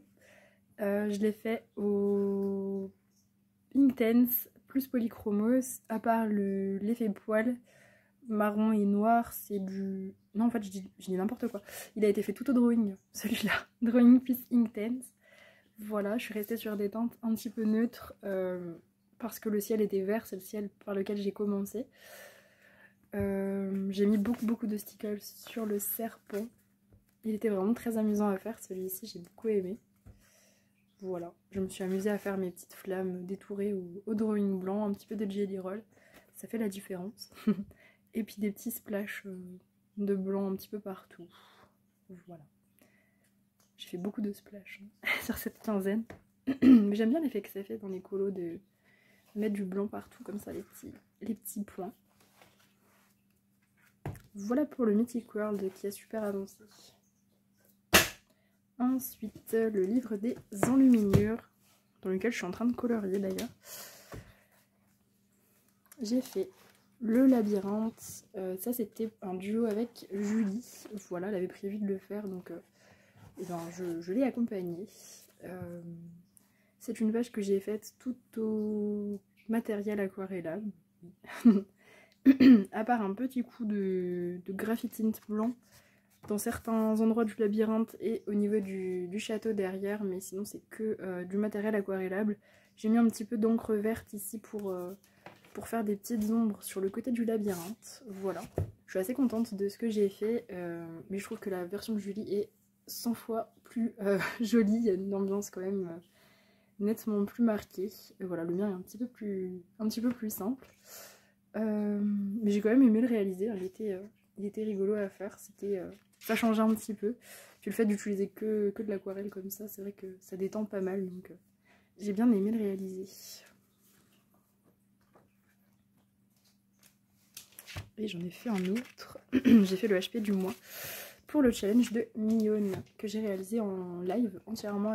Je l'ai fait au Intense plus Polychromos, à part l'effet poil marron et noir, c'est du... Non en fait je dis n'importe quoi. Il a été fait tout au drawing, celui-là. Drawing plus Intense. Voilà, je suis restée sur des teintes un petit peu neutres parce que le ciel était vert, c'est le ciel par lequel j'ai commencé. J'ai mis beaucoup de stickers sur le serpent. Il était vraiment très amusant à faire celui-ci, j'ai beaucoup aimé. Voilà, je me suis amusée à faire mes petites flammes détourées au drawing blanc, un petit peu de jelly roll, ça fait la différence. Et puis des petits splashs de blanc un petit peu partout. Voilà. J'ai fait beaucoup de splash sur cette quinzaine. Mais j'aime bien l'effet que ça fait dans les colos de mettre du blanc partout, comme ça, les petits points. Voilà pour le Mythic World qui a super avancé. Ensuite, le livre des enluminures, dans lequel je suis en train de colorier d'ailleurs. J'ai fait le labyrinthe. Ça, c'était un duo avec Julie. Voilà, elle avait prévu de le faire, donc et ben, je l'ai accompagnée. C'est une page que j'ai faite tout au matériel aquarellable. À part un petit coup de graphitint blanc dans certains endroits du labyrinthe et au niveau du château derrière, mais sinon c'est que du matériel aquarellable. J'ai mis un petit peu d'encre verte ici pour faire des petites ombres sur le côté du labyrinthe. Voilà, je suis assez contente de ce que j'ai fait, mais je trouve que la version de Julie est 100 fois plus jolie. Il y a une ambiance quand même nettement plus marquée. Et voilà, le mien est un petit peu plus simple. Mais j'ai quand même aimé le réaliser, il était rigolo à faire, ça changeait un petit peu. Puis le fait d'utiliser que de l'aquarelle comme ça, c'est vrai que ça détend pas mal, donc j'ai bien aimé le réaliser. Et j'en ai fait un autre, j'ai fait le HP du mois pour le challenge de Mignonne que j'ai réalisé en live entièrement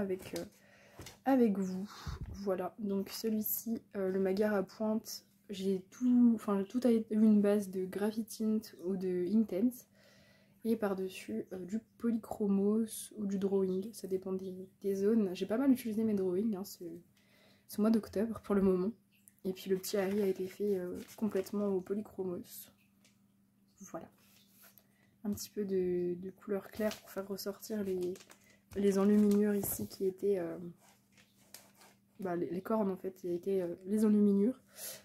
avec vous. Voilà, donc celui-ci, le Magar à pointe, j'ai tout a eu une base de graphitint ou de Intense. Et par-dessus du polychromos ou du drawing, ça dépend des zones. J'ai pas mal utilisé mes drawings hein, ce mois d'octobre pour le moment. Et puis le petit Harry a été fait complètement au polychromos. Voilà. Un petit peu de couleur claire pour faire ressortir les enluminures ici qui étaient... les cornes en fait, qui étaient les enluminures.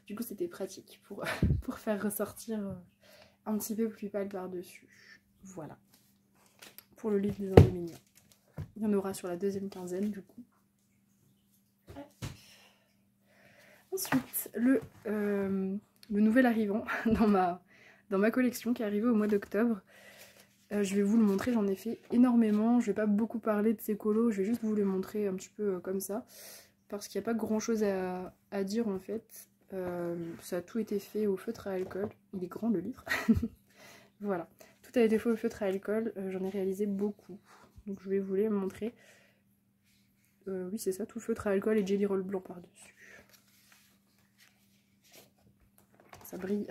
Du coup c'était pratique pour, pour faire ressortir un petit peu plus pâle par-dessus. Voilà. Pour le livre des enluminures. Il y en aura sur la deuxième quinzaine du coup. Ensuite, le nouvel arrivant dans ma collection qui est arrivé au mois d'octobre. Je vais vous le montrer, j'en ai fait énormément. Je vais pas beaucoup parler de ces colos, je vais juste vous les montrer un petit peu comme ça. Parce qu'il n'y a pas grand chose à dire en fait. Ça a tout été fait au feutre à alcool. Il est grand le livre. Voilà. Tout a été fait au feutre à alcool. J'en ai réalisé beaucoup. Donc je vais vous les montrer. Oui c'est ça, tout feutre à alcool et jelly roll blanc par-dessus. Ça brille.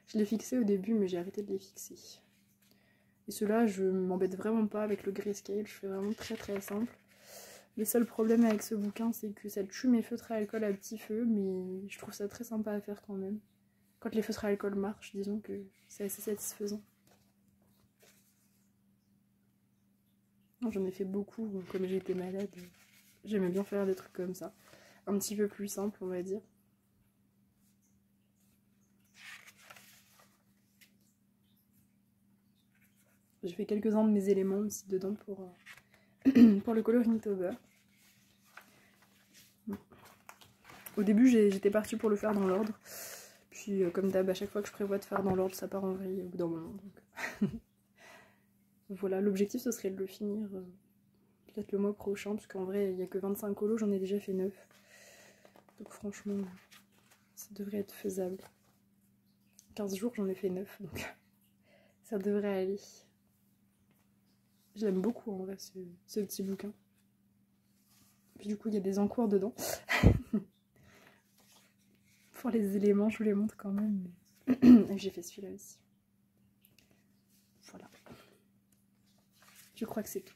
Je l'ai fixé au début mais j'ai arrêté de les fixer. Et ceux-là je m'embête vraiment pas avec le grayscale. Je fais vraiment très très simple. Le seul problème avec ce bouquin, c'est que ça tue mes feutres à alcool à petit feu, mais je trouve ça très sympa à faire quand même. Quand les feutres à alcool marchent, disons que c'est assez satisfaisant. J'en ai fait beaucoup, comme j'ai été malade, j'aimais bien faire des trucs comme ça. Un petit peu plus simple, on va dire. J'ai fait quelques-uns de mes éléments aussi dedans pour, pour le coloring Inktober. Au début, j'étais partie pour le faire dans l'ordre. Puis, comme d'hab, à chaque fois que je prévois de faire dans l'ordre, ça part en vrille au bout d'un moment. Donc... voilà, l'objectif, ce serait de le finir peut-être le mois prochain. Parce qu'en vrai, il n'y a que 25 colos, j'en ai déjà fait 9. Donc franchement, ça devrait être faisable. 15 jours, j'en ai fait 9. Donc ça devrait aller. Je l'aime beaucoup, en vrai, ce petit bouquin. Puis du coup, il y a des encours dedans. Pour les éléments, je vous les montre quand même. Mais... j'ai fait celui-là aussi. Voilà. Je crois que c'est tout.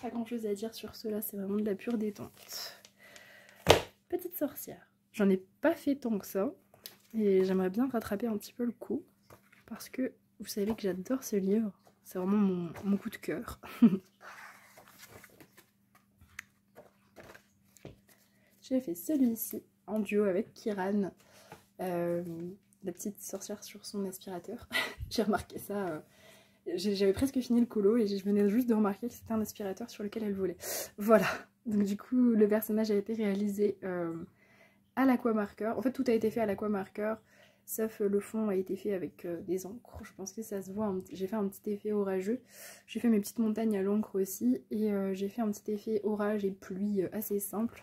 Pas grand chose à dire sur cela, c'est vraiment de la pure détente. Petite sorcière. J'en ai pas fait tant que ça. Et j'aimerais bien rattraper un petit peu le coup. Parce que vous savez que j'adore ce livre. C'est vraiment mon coup de cœur. J'ai fait celui-ci en duo avec Kiran. La petite sorcière sur son aspirateur. J'ai remarqué ça. J'avais presque fini le colo et je venais juste de remarquer que c'était un aspirateur sur lequel elle volait. Voilà. Donc du coup, le personnage a été réalisé à l'aquamarqueur. En fait, tout a été fait à l'aquamarqueur. Sauf le fond a été fait avec des encres. Je pense que ça se voit. J'ai fait un petit effet orageux. J'ai fait mes petites montagnes à l'encre aussi. Et j'ai fait un petit effet orage et pluie assez simple.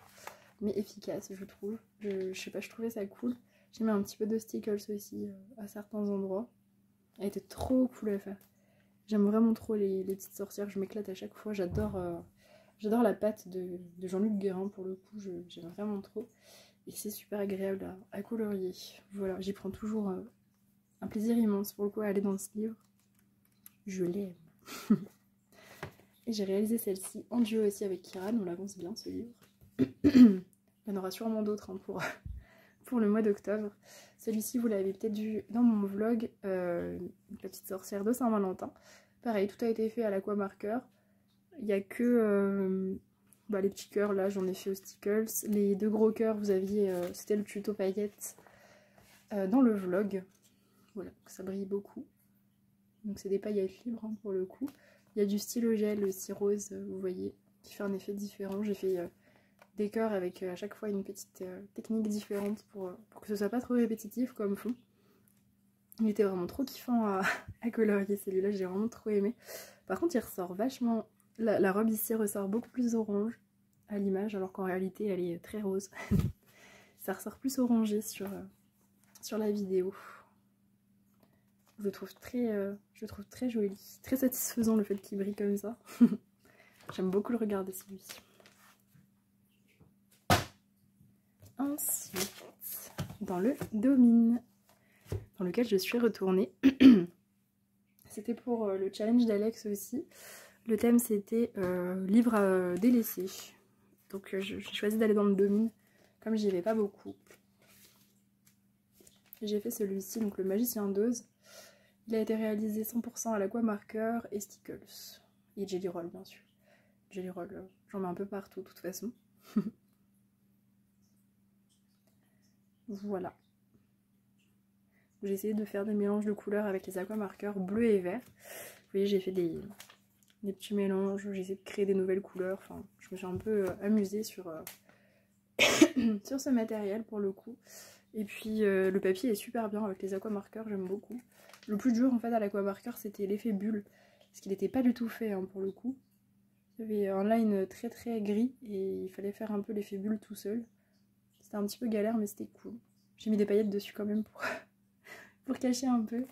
Mais efficace, je trouve. Je sais pas, je trouvais ça cool. J'ai mis un petit peu de stickers aussi à certains endroits. Elle était trop cool à faire. J'aime vraiment trop les petites sorcières. Je m'éclate à chaque fois. J'adore la patte de Jean-Luc Guérin pour le coup. J'aime vraiment trop. Et c'est super agréable à colorier. Voilà, j'y prends toujours un plaisir immense pour le coup à aller dans ce livre. Je l'aime. Et j'ai réalisé celle-ci en duo aussi avec Kiran. On l'avance bien ce livre. Il y en aura sûrement d'autres hein, pour le mois d'octobre. Celui-ci, vous l'avez peut-être vu dans mon vlog, la petite sorcière de Saint-Valentin. Pareil, tout a été fait à l'aquamarqueur. Il n'y a que les petits cœurs, là, j'en ai fait au Stickles. Les deux gros cœurs, vous aviez, c'était le tuto paillettes dans le vlog. Voilà, ça brille beaucoup. Donc c'est des paillettes libres hein, pour le coup. Il y a du stylo gel aussi rose, vous voyez, qui fait un effet différent. J'ai fait... des cœurs avec à chaque fois une petite technique différente pour que ce soit pas trop répétitif comme fond. Il était vraiment trop kiffant à colorier celui-là, j'ai vraiment trop aimé. Par contre il ressort vachement, la robe ici ressort beaucoup plus orange à l'image alors qu'en réalité elle est très rose. Ça ressort plus orangé sur la vidéo. Je le trouve très joli, très satisfaisant le fait qu'il brille comme ça. J'aime beaucoup le regarder celui-ci. Ensuite, dans le Domine. dans lequel je suis retournée. C'était pour le challenge d'Alex aussi. Le thème c'était livre à délaisser. Donc j'ai choisi d'aller dans le domaine, comme j'y vais pas beaucoup. J'ai fait celui-ci, donc le Magicien d'Oz. Il a été réalisé 100% à l'Aquamarker et Stickles. Et Jelly Roll, bien sûr. Jelly Roll, j'en mets un peu partout, de toute façon. Voilà. J'ai essayé de faire des mélanges de couleurs avec les aquamarqueurs bleu et vert. Vous voyez, j'ai fait des petits mélanges, j'ai essayé de créer des nouvelles couleurs. Enfin, je me suis un peu amusée sur, sur ce matériel pour le coup. Et puis le papier est super bien avec les aquamarqueurs, j'aime beaucoup. Le plus dur en fait à l'aquamarqueur c'était l'effet bulle, parce qu'il n'était pas du tout fait hein, pour le coup. Il y avait un line très très gris et il fallait faire un peu l'effet bulle tout seul. C'était un petit peu galère mais c'était cool. J'ai mis des paillettes dessus quand même pour cacher un peu.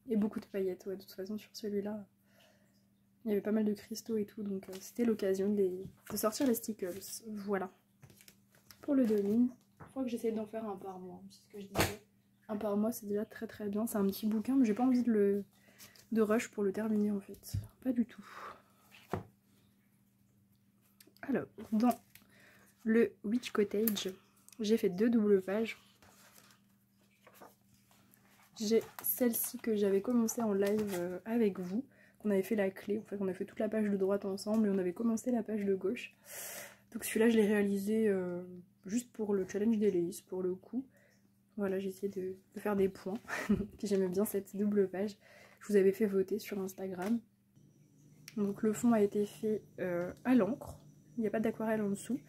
Et beaucoup de paillettes, ouais, de toute façon sur celui-là. Il y avait pas mal de cristaux et tout, donc c'était l'occasion de sortir les stickers. Voilà. Pour le domine, je crois que j'essaie d'en faire un par mois, c'est ce que je disais. Un par mois c'est déjà très très bien, c'est un petit bouquin, mais j'ai pas envie de rush pour le terminer en fait. Pas du tout. Alors, dans le Witch Cottage, j'ai fait 2 doubles pages. J'ai celle-ci que j'avais commencé en live avec vous, qu'on avait fait la clé, en fait on a fait toute la page de droite ensemble et on avait commencé la page de gauche. Donc celui-là je l'ai réalisé juste pour le challenge d'Héloïse pour le coup. Voilà, j'ai essayé de faire des points, puis j'aimais bien cette double page. Je vous avais fait voter sur Instagram. Donc le fond a été fait à l'encre, il n'y a pas d'aquarelle en dessous.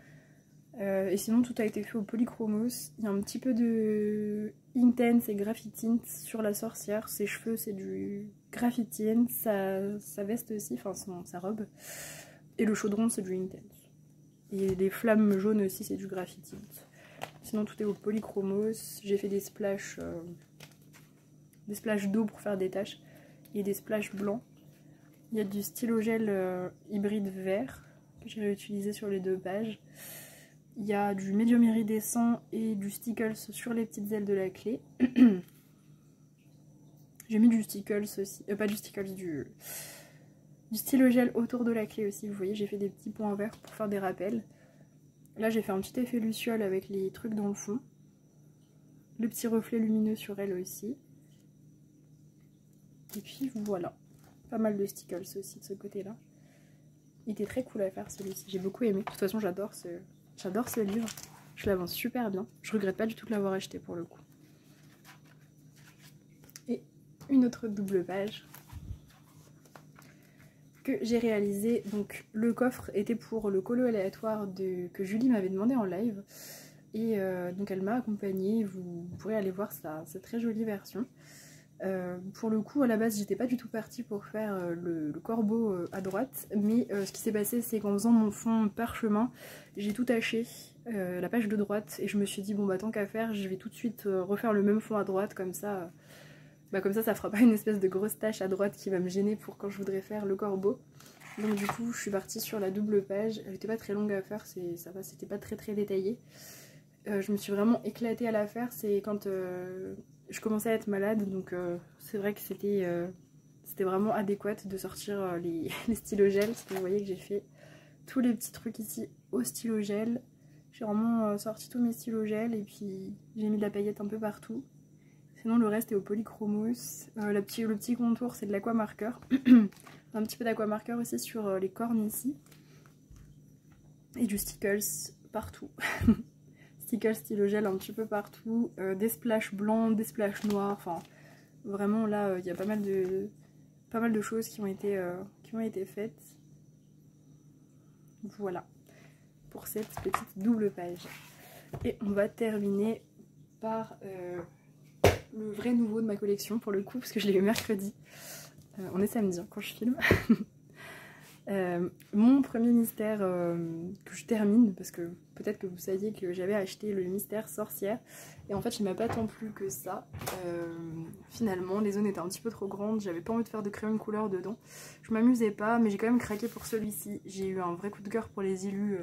Et sinon tout a été fait au polychromos. Il y a un petit peu de Inktense et Graphitint sur la sorcière. Ses cheveux c'est du Graphitint, sa veste aussi, enfin sa robe. Et le chaudron c'est du Inktense. Et les flammes jaunes aussi c'est du Graphitint. Sinon tout est au polychromos. J'ai fait des splashes d'eau pour faire des taches et des splashes blancs. Il y a du stylo gel hybride vert que j'ai réutilisé sur les 2 pages. Il y a du médium iridescent et du stickles sur les petites ailes de la clé. J'ai mis du stickles aussi, pas du stickles, du stylo gel autour de la clé aussi. Vous voyez, j'ai fait des petits points verts pour faire des rappels. Là j'ai fait un petit effet luciole avec les trucs dans le fond. Le petit reflet lumineux sur elle aussi. Et puis voilà. Pas mal de stickles aussi de ce côté-là. Il était très cool à faire celui-ci, j'ai beaucoup aimé. De toute façon j'adore ce livre. Je l'avance super bien. Je regrette pas du tout de l'avoir acheté pour le coup. Et une autre double page que j'ai réalisé. Donc le coffre était pour le colo aléatoire que Julie m'avait demandé en live. Et donc elle m'a accompagnée. Vous pourrez aller voir cette très jolie version. Pour le coup à la base j'étais pas du tout partie pour faire le corbeau à droite, mais ce qui s'est passé c'est qu'en faisant mon fond parchemin j'ai tout taché la page de droite et je me suis dit bon bah tant qu'à faire je vais tout de suite refaire le même fond à droite comme ça ça fera pas une espèce de grosse tache à droite qui va me gêner pour quand je voudrais faire le corbeau. Donc du coup je suis partie sur la double page, elle était pas très longue à faire, ça va, c'était pas très très détaillé. Je me suis vraiment éclatée à la faire, c'est quand je commençais à être malade, donc c'est vrai que c'était vraiment adéquat de sortir les stylos gel, parce que vous voyez que j'ai fait tous les petits trucs ici au stylo gel. J'ai vraiment sorti tous mes stylos gel et puis j'ai mis de la paillette un peu partout. Sinon le reste est au polychromos. Le petit contour c'est de l'aquamarker. Un petit peu d'aquamarker aussi sur les cornes ici. Et du stickles partout. Stickles stylo gel un petit peu partout, des splashes blancs, des splashes noirs, enfin vraiment là il y a pas mal de choses qui ont été faites. Voilà pour cette petite double page. Et on va terminer par le vrai nouveau de ma collection pour le coup, parce que je l'ai eu mercredi. On est samedi hein, quand je filme. Mon premier mystère que je termine, parce que peut-être que vous saviez que j'avais acheté le mystère sorcière et en fait il m'a pas tant plu que ça. Finalement les zones étaient un petit peu trop grandes, j'avais pas envie de faire de crayon de couleur dedans, je m'amusais pas, mais j'ai quand même craqué pour celui-ci. J'ai eu un vrai coup de cœur pour les illus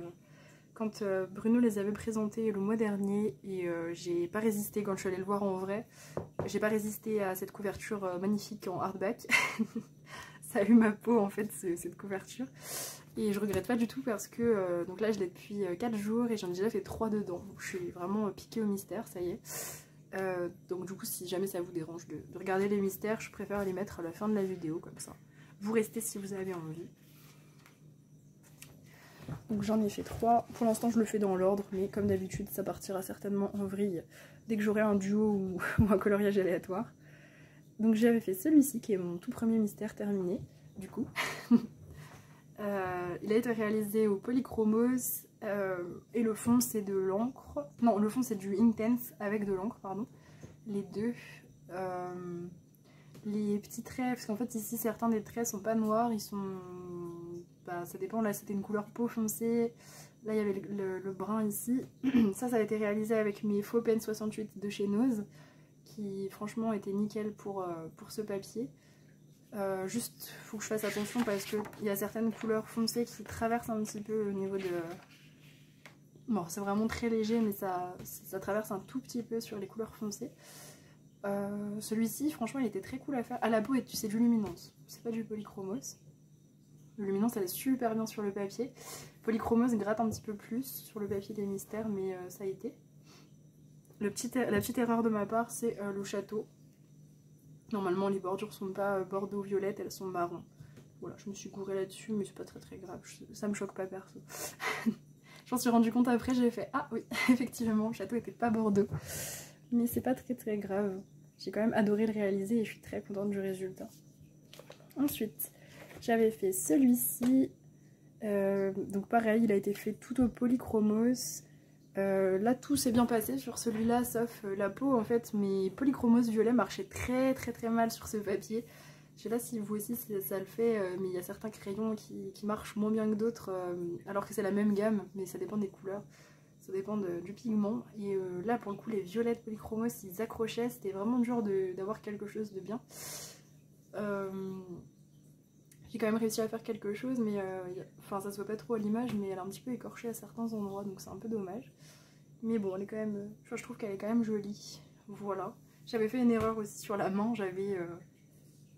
quand Bruno les avait présentés le mois dernier et j'ai pas résisté quand je suis allée le voir en vrai. J'ai pas résisté à cette couverture magnifique en hardback. Ça a eu ma peau en fait cette couverture. Et je regrette pas du tout parce que donc là je l'ai depuis 4 jours et j'en ai déjà fait 3 dedans. Donc je suis vraiment piquée au mystère, ça y est. Donc du coup si jamais ça vous dérange de regarder les mystères, je préfère les mettre à la fin de la vidéo comme ça. Vous restez si vous avez envie. Donc j'en ai fait 3. Pour l'instant je le fais dans l'ordre, mais comme d'habitude ça partira certainement en vrille dès que j'aurai un duo ou un coloriage aléatoire. Donc j'avais fait celui-ci qui est mon tout premier mystère terminé, du coup. Il a été réalisé au polychromos et le fond c'est de l'encre. Non, le fond c'est du Inktense avec de l'encre, pardon. Les deux. Les petits traits, parce qu'en fait ici certains des traits sont pas noirs, ils sont... Bah, ça dépend, là c'était une couleur peau foncée, là il y avait le brun ici. Ça a été réalisé avec mes faux pen 68 de chez Nose, qui franchement étaient nickel pour ce papier. Juste faut que je fasse attention parce qu'il y a certaines couleurs foncées qui traversent un petit peu au niveau de... Bon c'est vraiment très léger mais ça traverse un tout petit peu sur les couleurs foncées. Celui-ci franchement il était très cool à faire. À la peau c'est du luminance, c'est pas du polychromos. Le luminance elle est super bien sur le papier. Polychromos gratte un petit peu plus sur le papier des mystères mais ça a été. La petite erreur de ma part c'est le château. Normalement les bordures sont pas bordeaux violette, elles sont marron. Voilà, je me suis gourée là-dessus mais c'est pas très grave, ça me choque pas perso. Je m'en suis rendu compte après, j'ai fait ah oui effectivement le château était pas bordeaux. Mais c'est pas très grave. J'ai quand même adoré le réaliser et je suis très contente du résultat. Ensuite, j'avais fait celui-ci. Donc pareil, il a été fait tout au polychromos. Là, tout s'est bien passé sur celui-là, sauf la peau. En fait, mes polychromos violets marchaient très mal sur ce papier. Je sais pas si vous aussi ça le fait, mais il y a certains crayons qui marchent moins bien que d'autres, alors que c'est la même gamme, mais ça dépend des couleurs. Ça dépend du pigment. Et là, pour le coup, les violettes polychromos, ils accrochaient. C'était vraiment dur d'avoir quelque chose de bien. J'ai quand même réussi à faire quelque chose, mais enfin, ça se voit pas trop à l'image, mais elle est un petit peu écorchée à certains endroits, donc c'est un peu dommage. Mais bon, elle est quand même, je trouve qu'elle est quand même jolie. Voilà. J'avais fait une erreur aussi sur la main.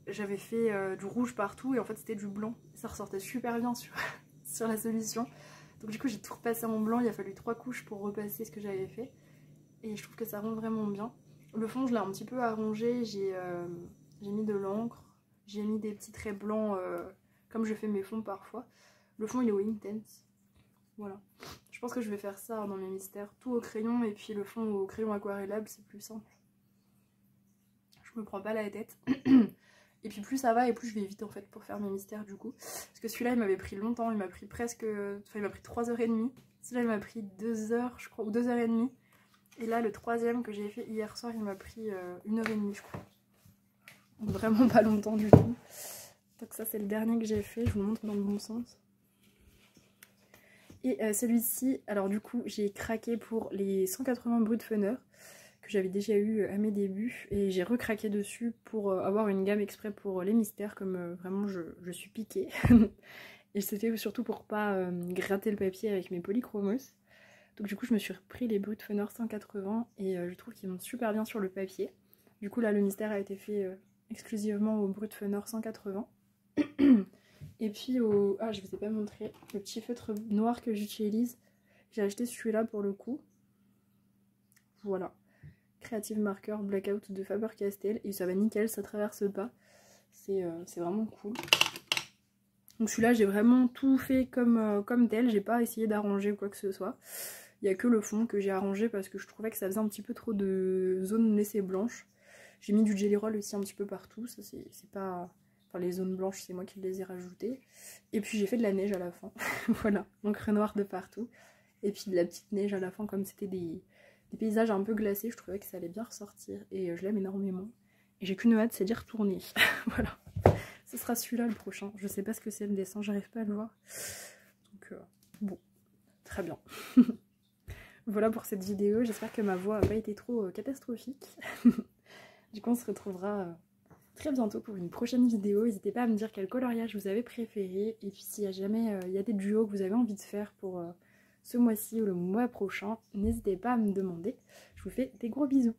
J'avais fait du rouge partout et en fait c'était du blanc. Ça ressortait super bien sur la solution. Donc du coup j'ai tout repassé en blanc, il a fallu 3 couches pour repasser ce que j'avais fait. Et je trouve que ça rend vraiment bien. Le fond je l'ai un petit peu arrangé, j'ai mis de l'encre, j'ai mis des petits traits blancs comme je fais mes fonds parfois. Le fond il est au Inktense. Voilà. Je pense que je vais faire ça dans mes mystères, tout au crayon et puis le fond au crayon aquarellable, c'est plus simple. Je me prends pas la tête. Et puis plus ça va et plus je vais vite en fait pour faire mes mystères du coup. Parce que celui-là il m'avait pris longtemps, il m'a pris presque... Enfin il m'a pris 3h30. Celui-là il m'a pris 2h je crois, ou 2h30. Et là le troisième que j'ai fait hier soir il m'a pris 1h30 je crois. Donc vraiment pas longtemps du tout. Donc ça c'est le dernier que j'ai fait, je vous le montre dans le bon sens. Et celui-ci, alors du coup j'ai craqué pour les 180 Brutfener que j'avais déjà eu à mes débuts et j'ai recraqué dessus pour avoir une gamme exprès pour les mystères comme vraiment je suis piquée. Et c'était surtout pour pas gratter le papier avec mes polychromos. Donc du coup je me suis repris les Brutfener 180 et je trouve qu'ils vont super bien sur le papier. Du coup là le mystère a été fait exclusivement au Brutfener 180. Et puis au... Ah je vous ai pas montré le petit feutre noir que j'utilise. J'ai acheté celui-là pour le coup. Voilà. Creative Marker Blackout de Faber-Castell et ça va nickel, ça traverse pas, c'est vraiment cool. Donc celui-là j'ai vraiment tout fait comme tel, j'ai pas essayé d'arranger quoi que ce soit. Il y a que le fond que j'ai arrangé parce que je trouvais que ça faisait un petit peu trop de zones laissées blanches. J'ai mis du Jelly Roll aussi un petit peu partout, ça c'est pas... Enfin les zones blanches c'est moi qui les ai rajoutées. Et puis j'ai fait de la neige à la fin, voilà, donc noir de partout. Et puis de la petite neige à la fin comme c'était des paysages un peu glacés, je trouvais que ça allait bien ressortir et je l'aime énormément. Et j'ai qu'une hâte, c'est d'y retourner. Voilà. Ce sera celui-là le prochain. Je sais pas ce que c'est le dessin, j'arrive pas à le voir. Donc bon, très bien. Voilà pour cette vidéo, j'espère que ma voix n'a pas été trop catastrophique. Du coup on se retrouvera très bientôt pour une prochaine vidéo. N'hésitez pas à me dire quel coloriage vous avez préféré. Et puis s'il y a jamais il y a des duos que vous avez envie de faire pour ce mois-ci ou le mois prochain, n'hésitez pas à me demander. Je vous fais des gros bisous.